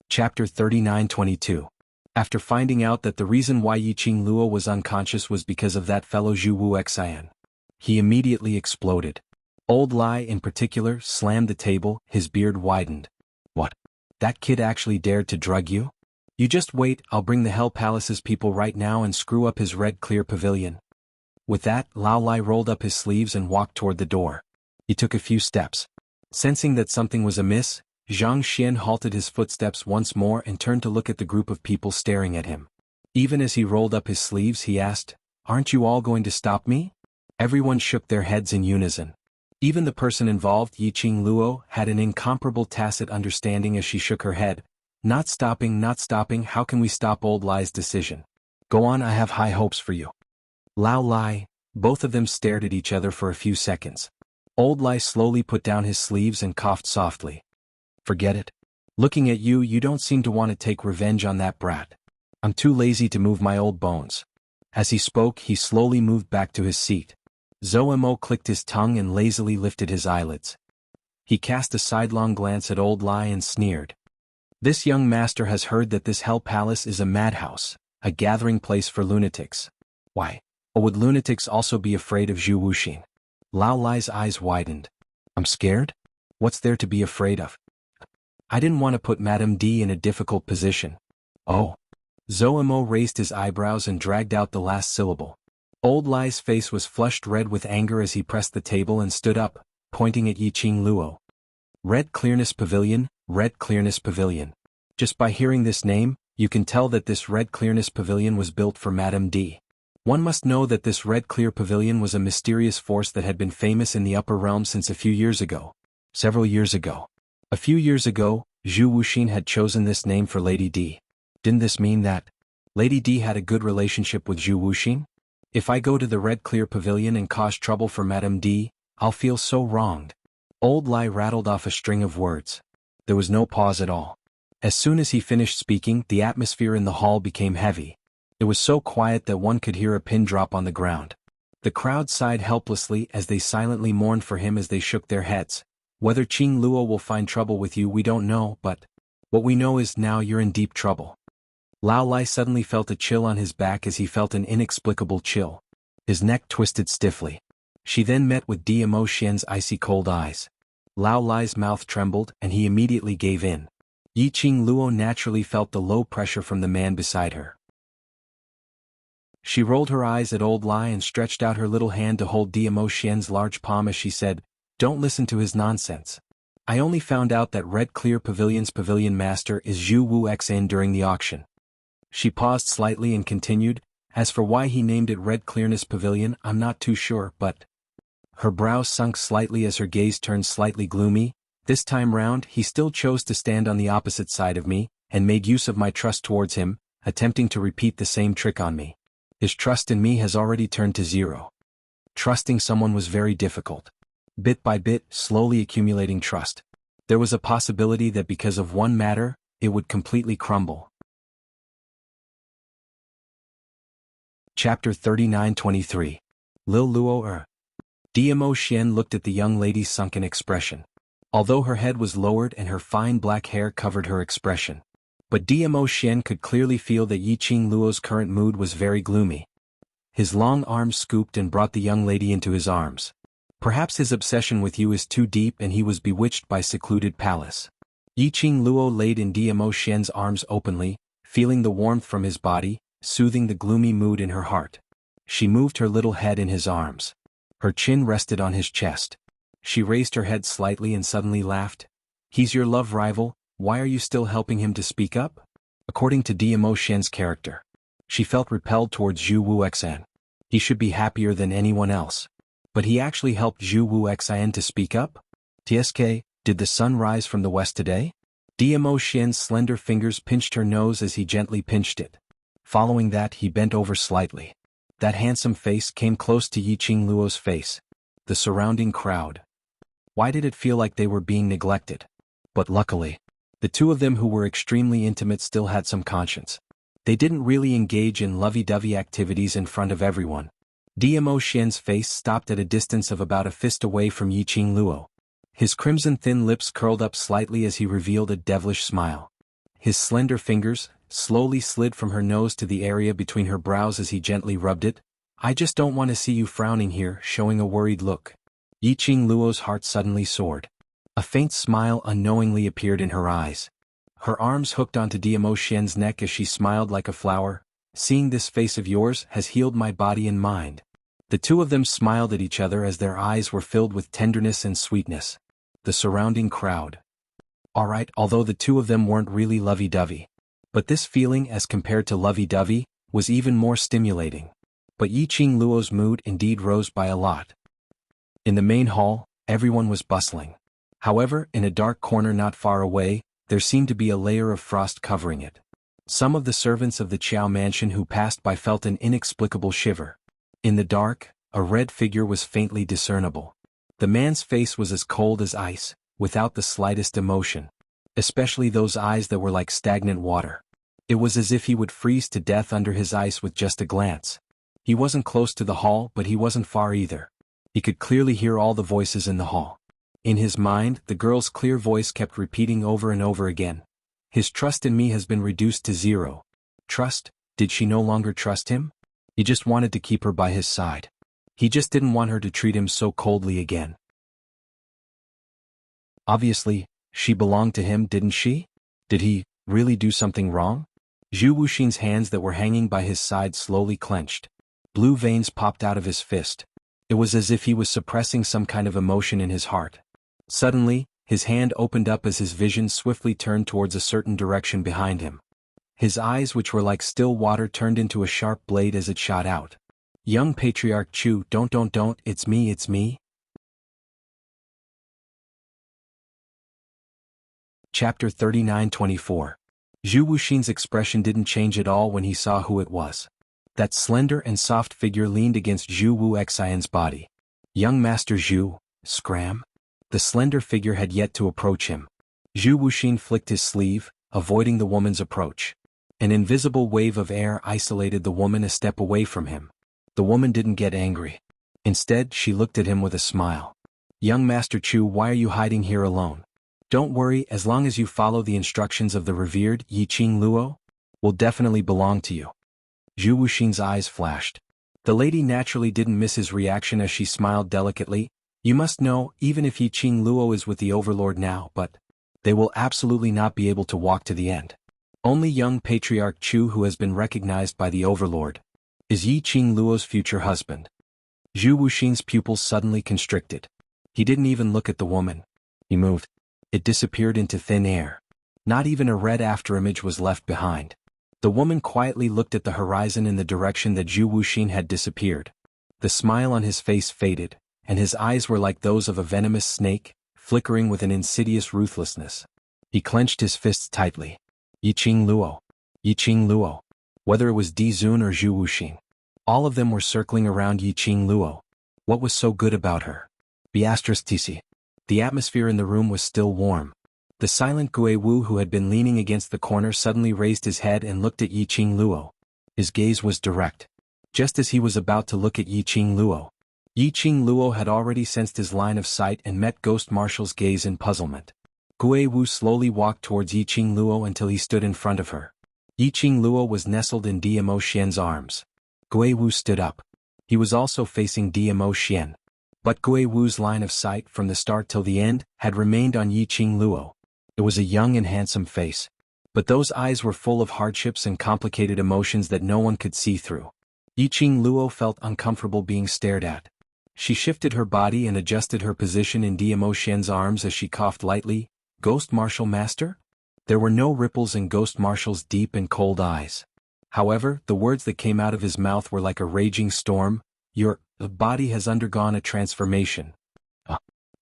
Chapter 39-22. After finding out that the reason why Yiqing Luo was unconscious was because of that fellow Zhu Wuxian, he immediately exploded. Old Lai in particular slammed the table, his beard widened. What? That kid actually dared to drug you? You just wait, I'll bring the Hell Palace's people right now and screw up his red clear pavilion. With that, Lao Lai rolled up his sleeves and walked toward the door. He took a few steps. Sensing that something was amiss, Zhang Xian halted his footsteps once more and turned to look at the group of people staring at him. Even as he rolled up his sleeves he asked, "Aren't you all going to stop me?" Everyone shook their heads in unison. Even the person involved, Yiqing Luo, had an incomparable tacit understanding as she shook her head. Not stopping, how can we stop Old Lai's decision? Go on, I have high hopes for you. Lao Lai. Both of them stared at each other for a few seconds. Old Lai slowly put down his sleeves and coughed softly. Forget it. Looking at you, you don't seem to want to take revenge on that brat. I'm too lazy to move my old bones. As he spoke, he slowly moved back to his seat. Zhou Mo clicked his tongue and lazily lifted his eyelids. He cast a sidelong glance at Old Lai and sneered. This young master has heard that this Hell Palace is a madhouse, a gathering place for lunatics. Why? Or would lunatics also be afraid of Zhu Wuxin? Lao Lai's eyes widened. I'm scared? What's there to be afraid of? I didn't want to put Madame D in a difficult position. Oh. Zhou Mo raised his eyebrows and dragged out the last syllable. Old Lai's face was flushed red with anger as he pressed the table and stood up, pointing at Yiqing Luo. Red Clearness Pavilion, Red Clearness Pavilion. Just by hearing this name, you can tell that this Red Clearness Pavilion was built for Madame D. One must know that this Red Clear Pavilion was a mysterious force that had been famous in the upper realm since a few years ago. Several years ago. A few years ago, Zhu Wuxin had chosen this name for Lady D. Didn't this mean that Lady D had a good relationship with Zhu Wuxin? If I go to the Red Clear Pavilion and cause trouble for Madame D, I'll feel so wronged. Old Lai rattled off a string of words. There was no pause at all. As soon as he finished speaking, the atmosphere in the hall became heavy. It was so quiet that one could hear a pin drop on the ground. The crowd sighed helplessly as they silently mourned for him as they shook their heads. Whether Qing Luo will find trouble with you we don't know, but what we know is now you're in deep trouble. Lao Lai suddenly felt a chill on his back as he felt an inexplicable chill. His neck twisted stiffly. She then met with Diamo Xian's icy cold eyes. Lao Lai's mouth trembled and he immediately gave in. Yiqing Luo naturally felt the low pressure from the man beside her. She rolled her eyes at Old Lai and stretched out her little hand to hold Diamo Xian's large palm as she said, "Don't listen to his nonsense. I only found out that Red Clear Pavilion's pavilion master is Zhu Wuxian during the auction." She paused slightly and continued, "As for why he named it Red Clearness Pavilion, I'm not too sure, but..." Her brows sunk slightly as her gaze turned slightly gloomy. "This time round, he still chose to stand on the opposite side of me, and made use of my trust towards him, attempting to repeat the same trick on me. His trust in me has already turned to zero. Trusting someone was very difficult. bit by bit, slowly accumulating trust. There was a possibility that because of one matter, it would completely crumble. Chapter 39-23. Lil Luo. Dmo Xian looked at the young lady's sunken expression. Although her head was lowered and her fine black hair covered her expression. But Dmo Xian could clearly feel that Yiqing Luo's current mood was very gloomy. His long arms scooped and brought the young lady into his arms. Perhaps his obsession with you is too deep and he was bewitched by secluded palace. Yiqing Luo laid in Dmo Xian's arms openly, feeling the warmth from his body, soothing the gloomy mood in her heart. She moved her little head in his arms. Her chin rested on his chest. She raised her head slightly and suddenly laughed. He's your love rival, why are you still helping him to speak up? According to Dmo Xian's character. She felt repelled towards Zhu Wuxian. He should be happier than anyone else. But he actually helped Zhu Wuxian to speak up? TSK, did the sun rise from the west today? Dmo Xian's slender fingers pinched her nose as he gently pinched it. Following that, he bent over slightly. That handsome face came close to Yiqing Luo's face. The surrounding crowd. Why did it feel like they were being neglected? But luckily, the two of them who were extremely intimate still had some conscience. They didn't really engage in lovey-dovey activities in front of everyone. Dmo Xian's face stopped at a distance of about a fist away from Yiqing Luo. His crimson thin lips curled up slightly as he revealed a devilish smile. His slender fingers slowly slid from her nose to the area between her brows as he gently rubbed it. I just don't want to see you frowning here, showing a worried look. Yiqing Luo's heart suddenly soared. A faint smile unknowingly appeared in her eyes. Her arms hooked onto Dmo Xian's neck as she smiled like a flower. Seeing this face of yours has healed my body and mind. The two of them smiled at each other as their eyes were filled with tenderness and sweetness. The surrounding crowd. Alright, although the two of them weren't really lovey-dovey. But this feeling as compared to lovey-dovey was even more stimulating. But Yiqing Luo's mood indeed rose by a lot. In the main hall, everyone was bustling. However, in a dark corner not far away, there seemed to be a layer of frost covering it. Some of the servants of the Qiao mansion who passed by felt an inexplicable shiver. In the dark, a red figure was faintly discernible. The man's face was as cold as ice, without the slightest emotion. Especially those eyes that were like stagnant water. It was as if he would freeze to death under his ice with just a glance. He wasn't close to the hall, but he wasn't far either. He could clearly hear all the voices in the hall. In his mind, the girl's clear voice kept repeating over and over again. His trust in me has been reduced to zero. Trust? Did she no longer trust him? He just wanted to keep her by his side. He just didn't want her to treat him so coldly again. Obviously, she belonged to him, didn't she? Did he really do something wrong? Zhu Wuxian's hands that were hanging by his side slowly clenched. Blue veins popped out of his fist. It was as if he was suppressing some kind of emotion in his heart. Suddenly, his hand opened up as his vision swiftly turned towards a certain direction behind him. His eyes, which were like still water, turned into a sharp blade as it shot out. Young Patriarch Chu, don't, it's me. Chapter 39-24. Zhu Wuxian's expression didn't change at all when he saw who it was. That slender and soft figure leaned against Zhu Wuxian's body. Young Master Zhu, scram? The slender figure had yet to approach him. Zhu Wuxian flicked his sleeve, avoiding the woman's approach. An invisible wave of air isolated the woman a step away from him. The woman didn't get angry. Instead, she looked at him with a smile. Young Master Chu, why are you hiding here alone? Don't worry, as long as you follow the instructions of the revered Yiqing Luo, will definitely belong to you. Zhu Wuxian's eyes flashed. The lady naturally didn't miss his reaction as she smiled delicately. You must know, even if Yiqing Luo is with the Overlord now, but they will absolutely not be able to walk to the end. Only young Patriarch Chu, who has been recognized by the Overlord, is Yiqing Luo's future husband. Zhu Wuxian's pupils suddenly constricted. He didn't even look at the woman. He moved. It disappeared into thin air. Not even a red afterimage was left behind. The woman quietly looked at the horizon in the direction that Zhu Wuxian had disappeared. The smile on his face faded, and his eyes were like those of a venomous snake, flickering with an insidious ruthlessness. He clenched his fists tightly. Yiqing Luo. Whether it was Di Zun or Zhu Wuxian, all of them were circling around Yiqing Luo. What was so good about her? The atmosphere in the room was still warm. The silent Gui Wu who had been leaning against the corner suddenly raised his head and looked at Yiqing Luo. His gaze was direct. Just as he was about to look at Yiqing Luo had already sensed his line of sight and met Ghost Martial's gaze in puzzlement. Gui Wu slowly walked towards Yiqing Luo until he stood in front of her. Yiqing Luo was nestled in Dmo Xian's arms. Gui Wu stood up. He was also facing Dmo Xian. But Gui Wu's line of sight from the start till the end had remained on Yiqing Luo. It was a young and handsome face. But those eyes were full of hardships and complicated emotions that no one could see through. Yiqing Luo felt uncomfortable being stared at. She shifted her body and adjusted her position in Dmo Xian's arms as she coughed lightly. Ghost Martial Master? There were no ripples in Ghost Martial's deep and cold eyes. However, the words that came out of his mouth were like a raging storm. Your body has undergone a transformation.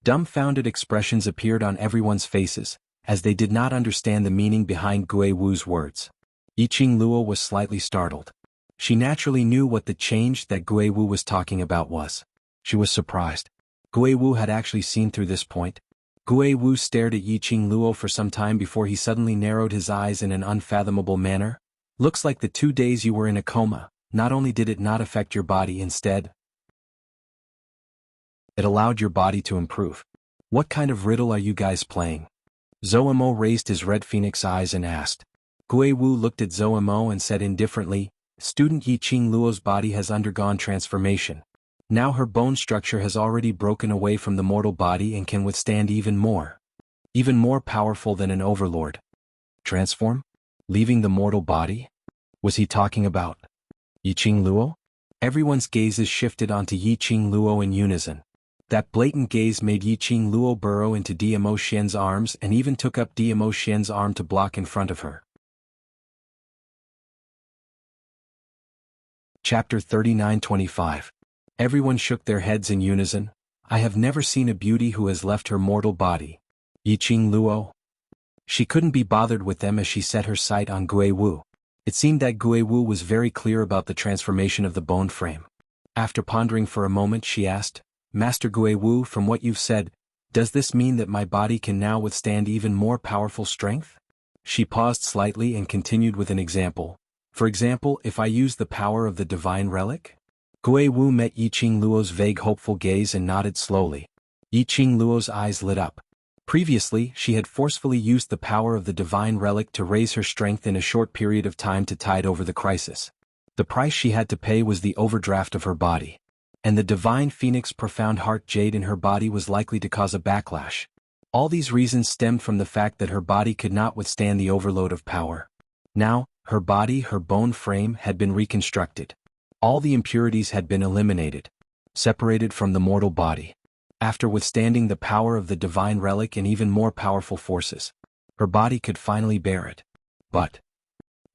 Dumbfounded expressions appeared on everyone's faces, as they did not understand the meaning behind Gui Wu's words. Yiqing Luo was slightly startled. She naturally knew what the change that Gui Wu was talking about was. She was surprised. Gui Wu had actually seen through this point. Gui Wu stared at Yiqing Luo for some time before he suddenly narrowed his eyes in an unfathomable manner. Looks like the 2 days you were in a coma, not only did it not affect your body, instead it allowed your body to improve. What kind of riddle are you guys playing? Zoemo raised his red phoenix eyes and asked. Gui Wu looked at Zoemo and said indifferently, Student Yiqing Luo's body has undergone transformation. Now her bone structure has already broken away from the mortal body and can withstand even more powerful than an overlord. Transform? Leaving the mortal body? Was he talking about Yiqing Luo? Everyone's gazes shifted onto Yiqing Luo in unison. That blatant gaze made Yiqing Luo burrow into Dmo Xian's arms and even took up Dmo Xian's arm to block in front of her. Chapter 39-25. Everyone shook their heads in unison. I have never seen a beauty who has left her mortal body. Yiqing Luo? She couldn't be bothered with them as she set her sight on Gui Wu. It seemed that Gui Wu was very clear about the transformation of the bone frame. After pondering for a moment, she asked, Master Gui Wu, from what you've said, does this mean that my body can now withstand even more powerful strength? She paused slightly and continued with an example. For example, if I use the power of the divine relic? Gui Wu met Yiqing Luo's vague hopeful gaze and nodded slowly. Yiqing Luo's eyes lit up. Previously, she had forcefully used the power of the divine relic to raise her strength in a short period of time to tide over the crisis. The price she had to pay was the overdraft of her body. And the divine phoenix profound heart jade in her body was likely to cause a backlash. All these reasons stemmed from the fact that her body could not withstand the overload of power. Now, her body, her bone frame, had been reconstructed. All the impurities had been eliminated, separated from the mortal body. After withstanding the power of the divine relic and even more powerful forces, her body could finally bear it. But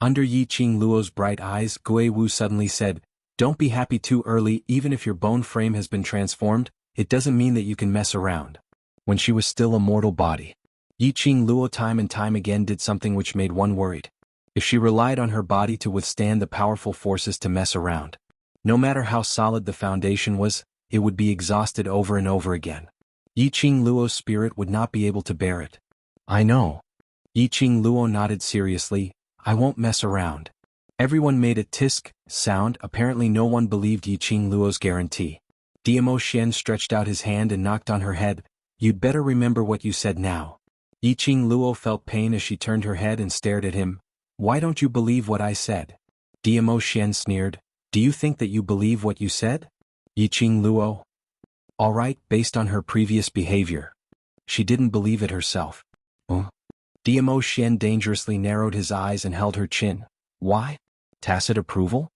under Yiqing Luo's bright eyes, Gui Wu suddenly said, Don't be happy too early. Even if your bone frame has been transformed, it doesn't mean that you can mess around. When she was still a mortal body, Yiqing Luo time and time again did something which made one worried. If she relied on her body to withstand the powerful forces to mess around, no matter how solid the foundation was, it would be exhausted over and over again. Yiqing Luo's spirit would not be able to bear it. I know. Yiqing Luo nodded seriously. I won't mess around. Everyone made a tisk sound. Apparently no one believed Yiqing Luo's guarantee. Dmo Xian stretched out his hand and knocked on her head. You'd better remember what you said now. Yiqing Luo felt pain as she turned her head and stared at him. Why don't you believe what I said? Dmo Xian sneered. Do you think that you believe what you said? Yiqing Luo? All right, based on her previous behavior. She didn't believe it herself. Dmo Xian dangerously narrowed his eyes and held her chin. Why? Tacit approval?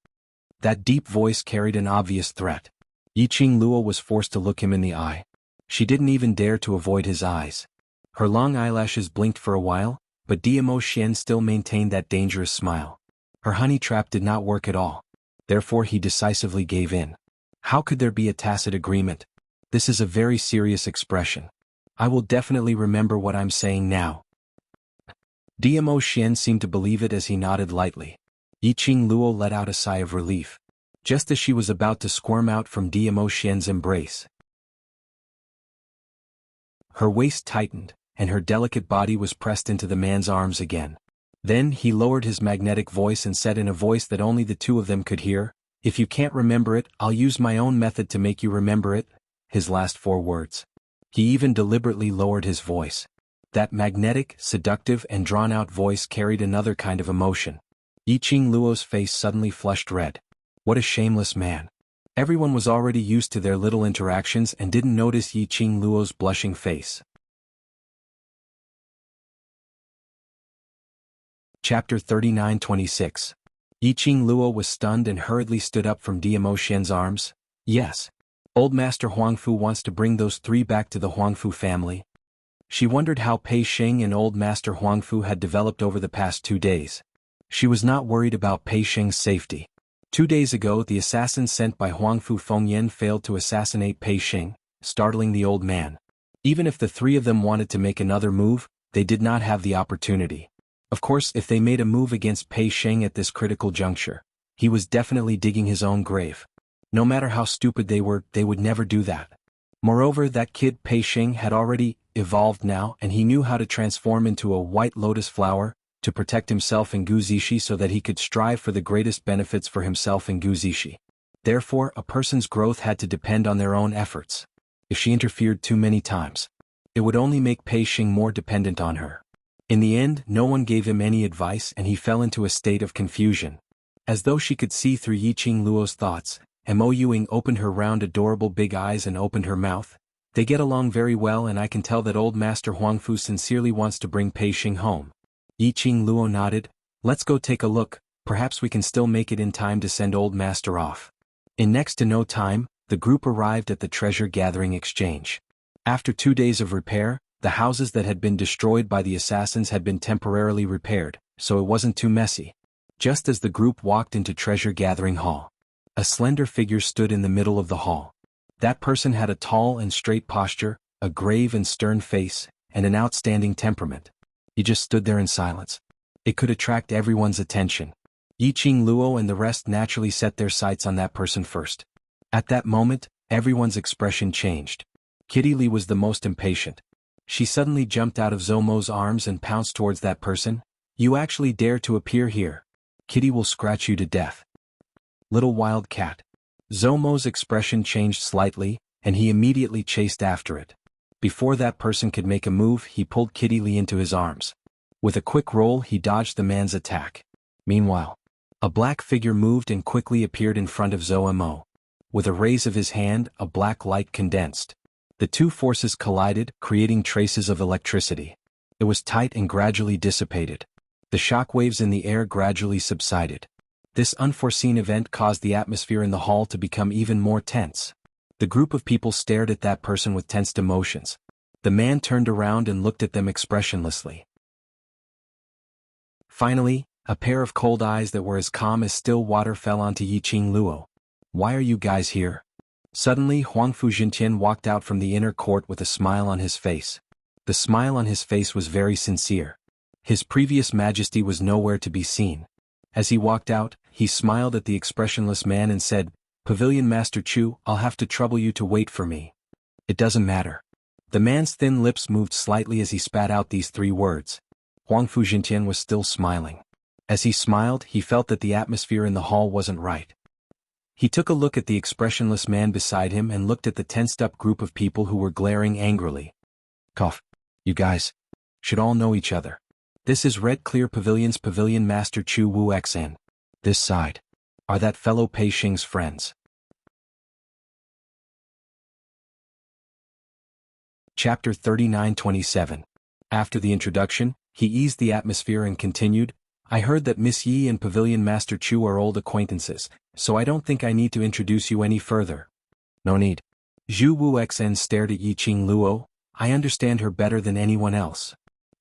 That deep voice carried an obvious threat. Yiqing Luo was forced to look him in the eye. She didn't even dare to avoid his eyes. Her long eyelashes blinked for a while, but Dmo Xian still maintained that dangerous smile. Her honey trap did not work at all. Therefore he decisively gave in. How could there be a tacit agreement? This is a very serious expression. I will definitely remember what I'm saying now. Dmo Xian seemed to believe it as he nodded lightly. Yiqing Luo let out a sigh of relief. Just as she was about to squirm out from Dmo Xian's embrace, Her waist tightened, and her delicate body was pressed into the man's arms again. Then he lowered his magnetic voice and said in a voice that only the two of them could hear, "If you can't remember it, I'll use my own method to make you remember it," his last 4 words. He even deliberately lowered his voice. That magnetic, seductive and drawn-out voice carried another kind of emotion. Yiqing Luo's face suddenly flushed red. What a shameless man. Everyone was already used to their little interactions and didn't notice Yiqing Luo's blushing face. Chapter 39-26. Yiqing Luo was stunned and hurriedly stood up from Diamo Xian's arms. Yes. Old Master Huangfu wants to bring those 3 back to the Huangfu family. She wondered how Pei Xing and Old Master Huangfu had developed over the past 2 days. She was not worried about Pei Xing's safety. 2 days ago the assassins sent by Huangfu Fengyan failed to assassinate Pei Xing, startling the old man. Even if the 3 of them wanted to make another move, they did not have the opportunity. Of course, if they made a move against Pei Xing at this critical juncture, he was definitely digging his own grave. No matter how stupid they were, they would never do that. Moreover, that kid Pei Xing had already evolved now, and he knew how to transform into a white lotus flower to protect himself and Guzishi so that he could strive for the greatest benefits for himself and Guzishi. Therefore, a person's growth had to depend on their own efforts. If she interfered too many times, it would only make Pei Xing more dependent on her. In the end, no one gave him any advice and he fell into a state of confusion. As though she could see through Yiqing Luo's thoughts, Mo Yuing opened her round adorable big eyes and opened her mouth. They get along very well and I can tell that old Master Huangfu sincerely wants to bring Pei Xing home. Yiqing Luo nodded. Let's go take a look, perhaps we can still make it in time to send old Master off. In next to no time, the group arrived at the treasure gathering exchange. After 2 days of repair, the houses that had been destroyed by the assassins had been temporarily repaired, so it wasn't too messy. Just as the group walked into treasure gathering hall, a slender figure stood in the middle of the hall. That person had a tall and straight posture, a grave and stern face, and an outstanding temperament. He just stood there in silence. It could attract everyone's attention. Yiqing Luo and the rest naturally set their sights on that person first. At that moment, everyone's expression changed. Kitty Lee was the most impatient. She suddenly jumped out of Zomo's arms and pounced towards that person. You actually dare to appear here. Kitty will scratch you to death. Little wild cat. Zomo's expression changed slightly, and he immediately chased after it. Before that person could make a move, he pulled Kitty Lee into his arms. With a quick roll, he dodged the man's attack. Meanwhile, a black figure moved and quickly appeared in front of Zomo. With a raise of his hand, a black light condensed. The two forces collided, creating traces of electricity. It was tight and gradually dissipated. The shock waves in the air gradually subsided. This unforeseen event caused the atmosphere in the hall to become even more tense. The group of people stared at that person with tensed emotions. The man turned around and looked at them expressionlessly. Finally, a pair of cold eyes that were as calm as still water fell onto Yiqing Luo. Why are you guys here? Suddenly, Huangfu Jintian walked out from the inner court with a smile on his face. The smile on his face was very sincere. His previous majesty was nowhere to be seen. As he walked out, he smiled at the expressionless man and said, Pavilion Master Chu, I'll have to trouble you to wait for me. It doesn't matter. The man's thin lips moved slightly as he spat out these 3 words. Huangfu Jintian was still smiling. As he smiled, he felt that the atmosphere in the hall wasn't right. He took a look at the expressionless man beside him and looked at the tensed-up group of people who were glaring angrily. Cough. You guys should all know each other. This is Red Clear Pavilion's Pavilion Master Chu Wu Xn. This side are that fellow Pei Xing's friends. Chapter 39-27. After the introduction, he eased the atmosphere and continued, I heard that Miss Yi and Pavilion Master Chu are old acquaintances, so I don't think I need to introduce you any further. No need. Zhu Wu Xn stared at Yiqing Luo. I understand her better than anyone else.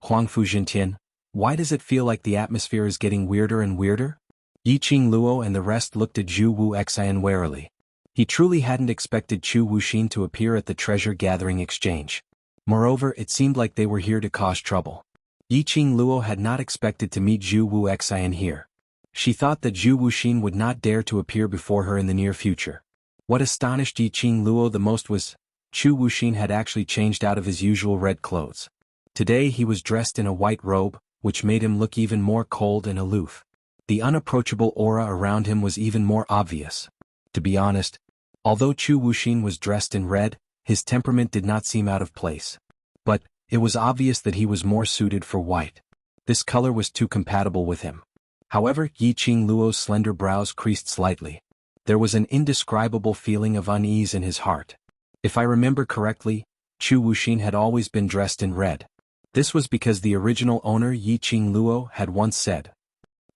Huangfu Jintian, why does it feel like the atmosphere is getting weirder and weirder? Yiqing Luo and the rest looked at Zhu Wu Xn warily. He truly hadn't expected Chu Wuxin to appear at the treasure gathering exchange. Moreover, it seemed like they were here to cause trouble. Yiqing Luo had not expected to meet Zhu Wu Xn here. She thought that Zhu Wuxin would not dare to appear before her in the near future. What astonished Yiqing Luo the most was, Chu Wuxin had actually changed out of his usual red clothes. Today he was dressed in a white robe, which made him look even more cold and aloof. The unapproachable aura around him was even more obvious. To be honest, although Chu Wuxin was dressed in red, his temperament did not seem out of place. But it was obvious that he was more suited for white. This color was too compatible with him. However, Yiqing Luo's slender brows creased slightly. There was an indescribable feeling of unease in his heart. If I remember correctly, Chu Wuxin had always been dressed in red. This was because the original owner Yiqing Luo had once said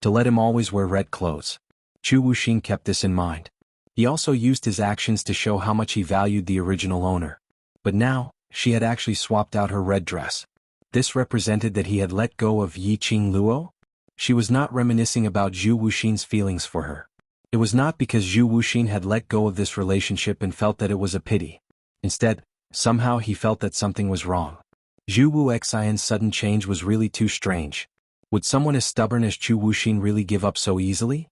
to let him always wear red clothes. Chu Wuxin kept this in mind. He also used his actions to show how much he valued the original owner. But now, she had actually swapped out her red dress. This represented that he had let go of Yiqing Luo? She was not reminiscing about Zhu Wuxin's feelings for her. It was not because Zhu Wuxin had let go of this relationship and felt that it was a pity. Instead, somehow he felt that something was wrong. Zhu Wuxian's sudden change was really too strange. Would someone as stubborn as Chu Wuxin really give up so easily?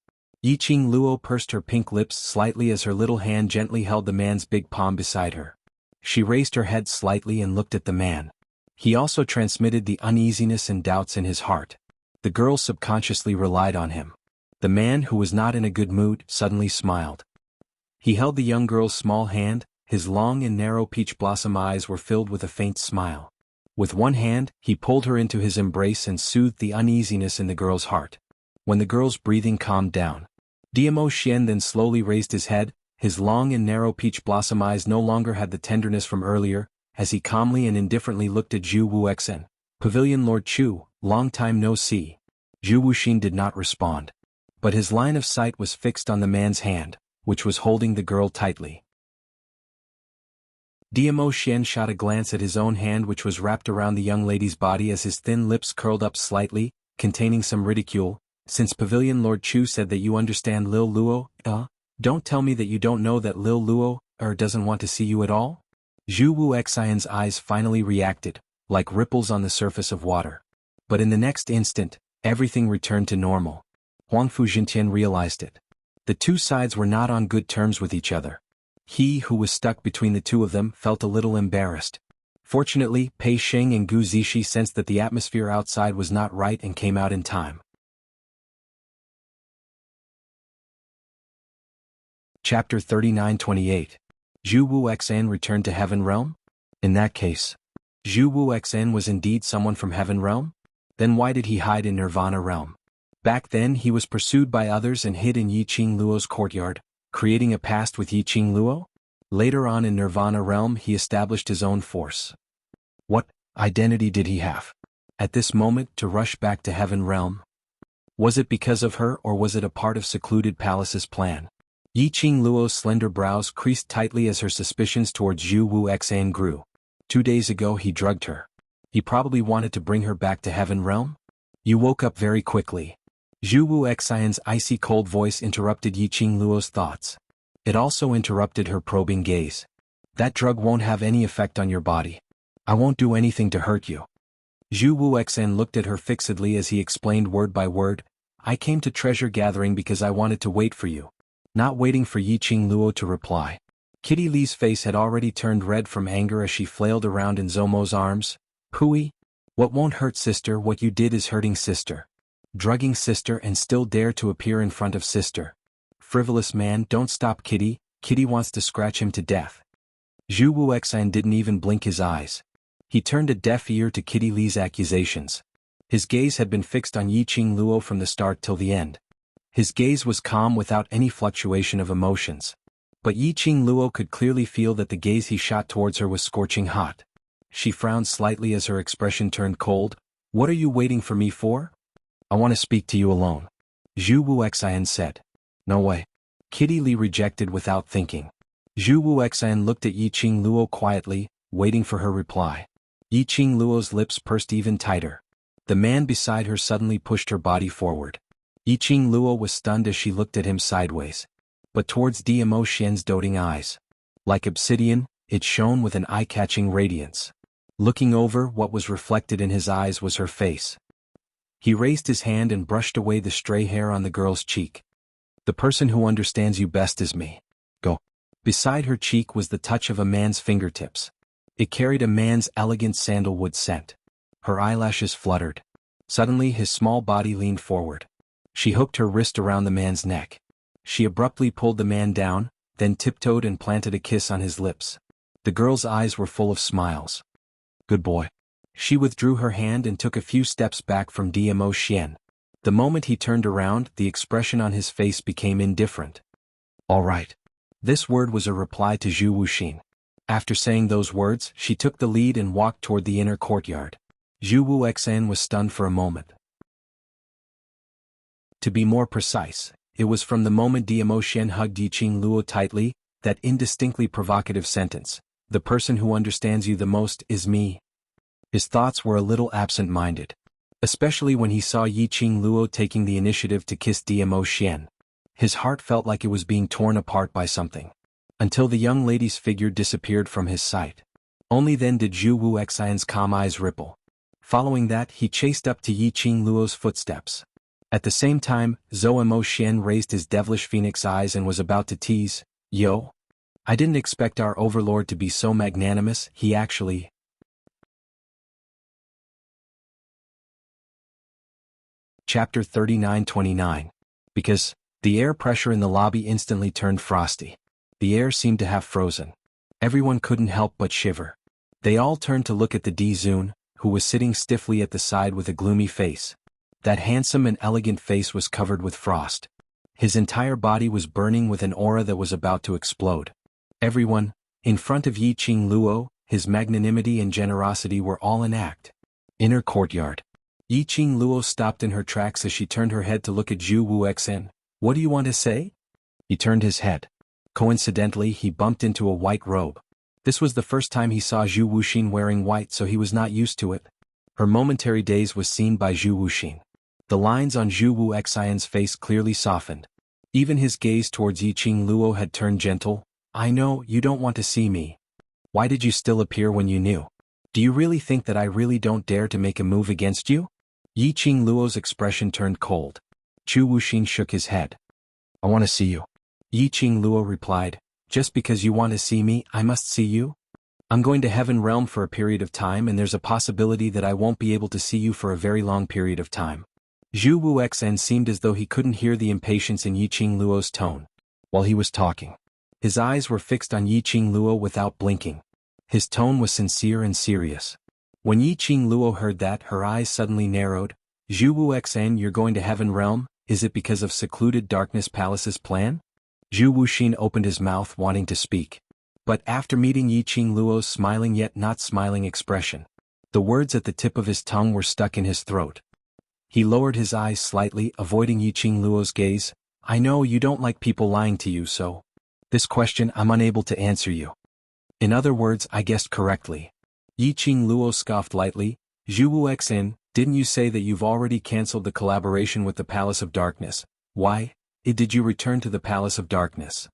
Yiqing Luo pursed her pink lips slightly as her little hand gently held the man's big palm beside her. She raised her head slightly and looked at the man. He also transmitted the uneasiness and doubts in his heart. The girl subconsciously relied on him. The man, who was not in a good mood, suddenly smiled. He held the young girl's small hand, his long and narrow peach blossom eyes were filled with a faint smile. With one hand, he pulled her into his embrace and soothed the uneasiness in the girl's heart. When the girl's breathing calmed down, Diamo Xian then slowly raised his head. His long and narrow peach blossom eyes no longer had the tenderness from earlier, as he calmly and indifferently looked at Zhu Wuxian. Pavilion Lord Chu, long time no see. Zhu Wuxin did not respond. But his line of sight was fixed on the man's hand, which was holding the girl tightly. Diamo Xian shot a glance at his own hand, which was wrapped around the young lady's body, as his thin lips curled up slightly, containing some ridicule. Since Pavilion Lord Chu said that you understand Lil Luo, don't tell me that you don't know that Lil Luo, doesn't want to see you at all? Zhu Wuxian's eyes finally reacted, like ripples on the surface of water. But in the next instant, everything returned to normal. Huang Fuzhentian realized it. The two sides were not on good terms with each other. He who was stuck between the two of them felt a little embarrassed. Fortunately, Pei Sheng and Gu Zishi sensed that the atmosphere outside was not right and came out in time. Chapter 39-28. Zhu Wuxian returned to Heaven Realm? In that case, Zhu Wuxian was indeed someone from Heaven Realm? Then why did he hide in Nirvana Realm? Back then he was pursued by others and hid in Yiqing Luo's courtyard, creating a past with Yiqing Luo? Later on in Nirvana Realm he established his own force. What identity did he have at this moment to rush back to Heaven Realm? Was it because of her, or was it a part of Secluded Palace's plan? Yiqing Luo's slender brows creased tightly as her suspicions towards Zhu Wuxian grew. 2 days ago he drugged her. He probably wanted to bring her back to Heaven Realm? You woke up very quickly. Zhu Wuxian's icy cold voice interrupted Yiqing Luo's thoughts. It also interrupted her probing gaze. That drug won't have any effect on your body. I won't do anything to hurt you. Zhu Wuxian looked at her fixedly as he explained word by word. I came to treasure gathering because I wanted to wait for you. Not waiting for Yiqing Luo to reply. Kitty Lee's face had already turned red from anger as she flailed around in Zomo's arms. Pooey? What won't hurt sister? What you did is hurting sister. Drugging sister and still dare to appear in front of sister. Frivolous man, don't stop Kitty. Kitty wants to scratch him to death. Zhu Wuxian didn't even blink his eyes. He turned a deaf ear to Kitty Lee's accusations. His gaze had been fixed on Yiqing Luo from the start till the end. His gaze was calm without any fluctuation of emotions. But Yiqing Luo could clearly feel that the gaze he shot towards her was scorching hot. She frowned slightly as her expression turned cold. What are you waiting for me for? I want to speak to you alone. Zhu Wuxian said. No way. Kitty Lee rejected without thinking. Zhu Wuxian looked at Yiqing Luo quietly, waiting for her reply. Yiqing Luo's lips pursed even tighter. The man beside her suddenly pushed her body forward. Yiqing Luo was stunned as she looked at him sideways. But towards Diamo Xian's doting eyes. Like obsidian, it shone with an eye-catching radiance. Looking over, what was reflected in his eyes was her face. He raised his hand and brushed away the stray hair on the girl's cheek. The person who understands you best is me. Go. Beside her cheek was the touch of a man's fingertips. It carried a man's elegant sandalwood scent. Her eyelashes fluttered. Suddenly his small body leaned forward. She hooked her wrist around the man's neck. She abruptly pulled the man down, then tiptoed and planted a kiss on his lips. The girl's eyes were full of smiles. Good boy. She withdrew her hand and took a few steps back from Dmo Xian. The moment he turned around, the expression on his face became indifferent. All right. This word was a reply to Zhu Wuxin. After saying those words, she took the lead and walked toward the inner courtyard. Zhu Wuxian was stunned for a moment. To be more precise, it was from the moment Dmo Xian hugged Yiqing Luo tightly, that indistinctly provocative sentence, "The person who understands you the most is me." His thoughts were a little absent-minded, especially when he saw Yiqing Luo taking the initiative to kiss Dmo Xian. His heart felt like it was being torn apart by something. Until the young lady's figure disappeared from his sight. Only then did Zhu Wuxian's calm eyes ripple. Following that, he chased up to Yiqing Luo's footsteps. At the same time, Zhou Mo Xian raised his devilish phoenix eyes and was about to tease, "Yo? I didn't expect our overlord to be so magnanimous, he actually..." Chapter 39-29. Because, the air pressure in the lobby instantly turned frosty. The air seemed to have frozen. Everyone couldn't help but shiver. They all turned to look at the D-Zun, who was sitting stiffly at the side with a gloomy face. That handsome and elegant face was covered with frost. His entire body was burning with an aura that was about to explode. Everyone, in front of Yiqing Luo, his magnanimity and generosity were all in act. Inner courtyard. Yiqing Luo stopped in her tracks as she turned her head to look at Zhu Wuxian. "What do you want to say?" He turned his head. Coincidentally, he bumped into a white robe. This was the first time he saw Zhu Wuxin wearing white, so he was not used to it. Her momentary daze was seen by Zhu Wuxin. The lines on Zhu Wuxian's face clearly softened. Even his gaze towards Yiqing Luo had turned gentle. "I know, you don't want to see me. Why did you still appear when you knew? Do you really think that I really don't dare to make a move against you?" Yiqing Luo's expression turned cold. Zhu Wuxin shook his head. "I want to see you." Yiqing Luo replied, "Just because you want to see me, I must see you? I'm going to Heaven Realm for a period of time and there's a possibility that I won't be able to see you for a very long period of time." Zhu Wuxian seemed as though he couldn't hear the impatience in Yiqing Luo's tone. While he was talking, his eyes were fixed on Yiqing Luo without blinking. His tone was sincere and serious. When Yiqing Luo heard that, her eyes suddenly narrowed. "Zhu Wuxian, you're going to Heaven Realm? Is it because of secluded Darkness Palace's plan?" Zhu Wuxin opened his mouth wanting to speak. But after meeting Yiqing Luo's smiling yet not smiling expression, the words at the tip of his tongue were stuck in his throat. He lowered his eyes slightly, avoiding Yiqing Luo's gaze. "I know you don't like people lying to you, so this question I'm unable to answer you." In other words, I guessed correctly. Yiqing Luo scoffed lightly. "Zhu Wuxian, didn't you say that you've already cancelled the collaboration with the Palace of Darkness? Why did you return to the Palace of Darkness?"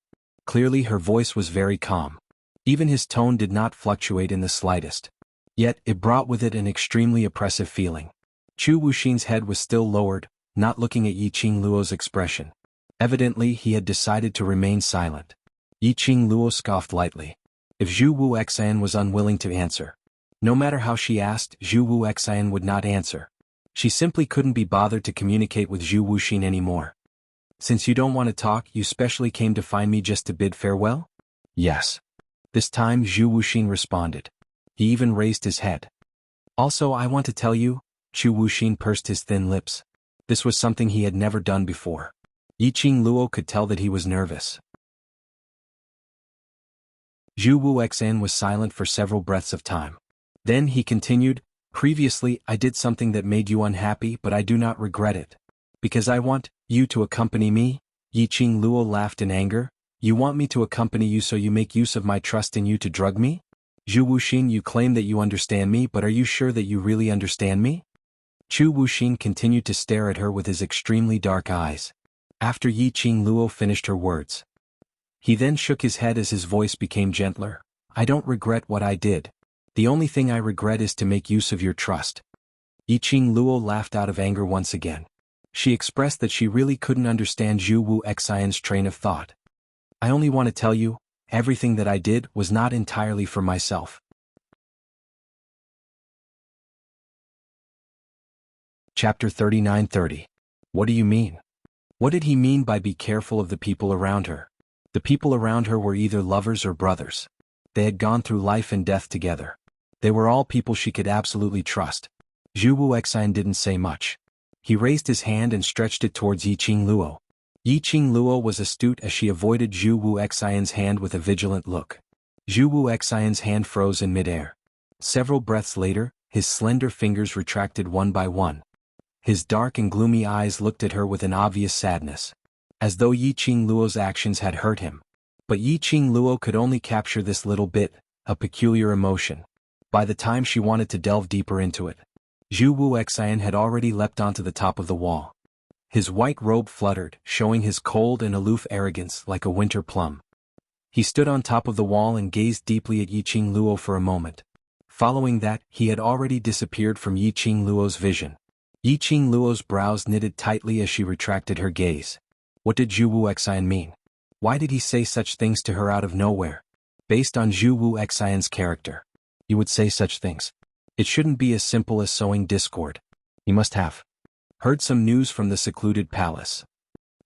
Clearly her voice was very calm. Even his tone did not fluctuate in the slightest. Yet it brought with it an extremely oppressive feeling. Zhu Wuxin's head was still lowered, not looking at Yiqing Luo's expression. Evidently he had decided to remain silent. Yiqing Luo scoffed lightly. If Zhu Wuxian was unwilling to answer, no matter how she asked, Zhu Wuxian would not answer. She simply couldn't be bothered to communicate with Zhu Wuxin anymore. "Since you don't want to talk, you specially came to find me just to bid farewell?" "Yes." This time Zhu Wuxin responded. He even raised his head. "Also, I want to tell you," Zhu Wuxin pursed his thin lips. This was something he had never done before. Yiqing Luo could tell that he was nervous. Zhu Wuxian was silent for several breaths of time. Then he continued, "Previously I did something that made you unhappy, but I do not regret it. Because I want you to accompany me?" Yiqing Luo laughed in anger. "You want me to accompany you so you make use of my trust in you to drug me? Zhu Wuxin, you claim that you understand me, but are you sure that you really understand me?" Zhu Wuxin continued to stare at her with his extremely dark eyes. After Yiqing Luo finished her words, he then shook his head as his voice became gentler. "I don't regret what I did. The only thing I regret is to make use of your trust." Yiqing Luo laughed out of anger once again. She expressed that she really couldn't understand Zhu Wuxian's train of thought. "I only want to tell you, Everything that I did was not entirely for myself. Chapter 39:30. What do you mean? What did he mean by be careful of the people around her? The people around her were either lovers or brothers. They had gone through life and death together. They were all people she could absolutely trust. Zhu Wuxian didn't say much. He raised his hand and stretched it towards Yiqing Luo. Yiqing Luo was astute as she avoided Zhu Wuxian's hand with a vigilant look. Zhu Wuxian's hand froze in midair. Several breaths later, his slender fingers retracted one by one. His dark and gloomy eyes looked at her with an obvious sadness, as though Yiqing Luo's actions had hurt him. But Yiqing Luo could only capture this little bit, a peculiar emotion. By the time she wanted to delve deeper into it, Zhu Wuxian had already leapt onto the top of the wall. His white robe fluttered, showing his cold and aloof arrogance like a winter plum. He stood on top of the wall and gazed deeply at Yiqing Luo for a moment. Following that, he had already disappeared from Yiqing Luo's vision. Yiqing Luo's brows knitted tightly as she retracted her gaze. What did Zhu Wuxian mean? Why did he say such things to her out of nowhere? Based on Zhu Wuxian's character, you would say such things. It shouldn't be as simple as sowing discord. He must have heard some news from the secluded palace.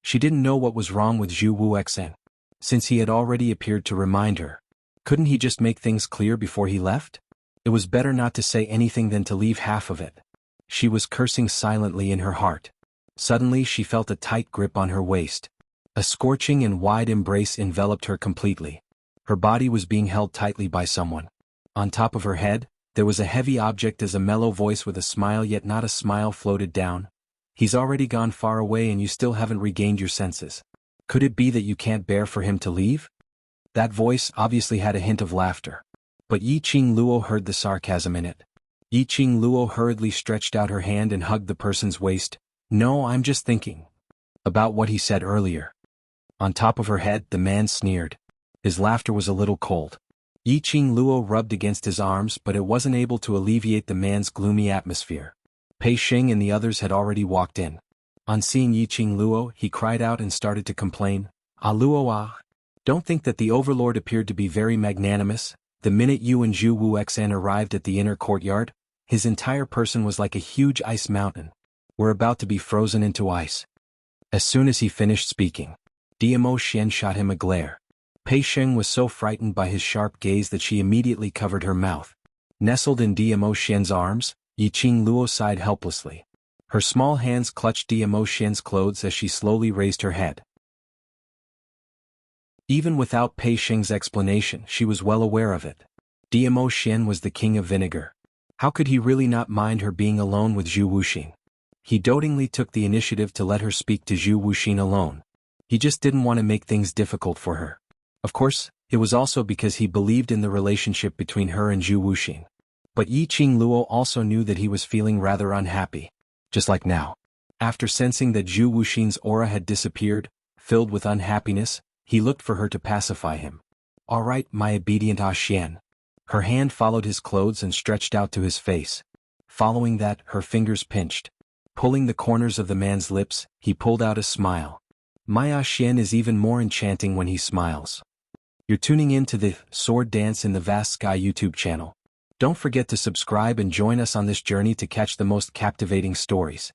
She didn't know what was wrong with Zhu Wuxian, since he had already appeared to remind her. Couldn't he just make things clear before he left? It was better not to say anything than to leave half of it. She was cursing silently in her heart. Suddenly she felt a tight grip on her waist. A scorching and wide embrace enveloped her completely. Her body was being held tightly by someone. On top of her head, there was a heavy object as a mellow voice with a smile yet not a smile floated down. He's already gone far away and you still haven't regained your senses. Could it be that you can't bear for him to leave? That voice obviously had a hint of laughter. But Yiqing Luo heard the sarcasm in it. Yiqing Luo hurriedly stretched out her hand and hugged the person's waist. No, I'm just thinking about what he said earlier. On top of her head, the man sneered. His laughter was a little cold. Yiqing Luo rubbed against his arms, but it wasn't able to alleviate the man's gloomy atmosphere. Pei Xing and the others had already walked in. On seeing Yiqing Luo, he cried out and started to complain. Ah Luo ah. Don't think that the overlord appeared to be very magnanimous. The minute you and Zhu Wuxian arrived at the inner courtyard, his entire person was like a huge ice mountain. We're about to be frozen into ice. As soon as he finished speaking, Diamo Xian shot him a glare. Pei Xing was so frightened by his sharp gaze that she immediately covered her mouth. Nestled in Diamo Xian's arms, Yiqing Luo sighed helplessly. Her small hands clutched Diamo Xian's clothes as she slowly raised her head. Even without Pei Xing's explanation, she was well aware of it. Diamo Xian was the king of vinegar. How could he really not mind her being alone with Zhu Wuxin? He dotingly took the initiative to let her speak to Zhu Wuxin alone. He just didn't want to make things difficult for her. Of course, it was also because he believed in the relationship between her and Zhu Wuxin. But Yiqing Luo also knew that he was feeling rather unhappy. Just like now. After sensing that Zhu Wuxin's aura had disappeared, filled with unhappiness, he looked for her to pacify him. All right, my obedient Xian. Her hand followed his clothes and stretched out to his face. Following that, her fingers pinched. Pulling the corners of the man's lips, he pulled out a smile. My Xian is even more enchanting when he smiles. You're tuning in to the Sword Dance in the Vast Sky YouTube channel. Don't forget to subscribe and join us on this journey to catch the most captivating stories.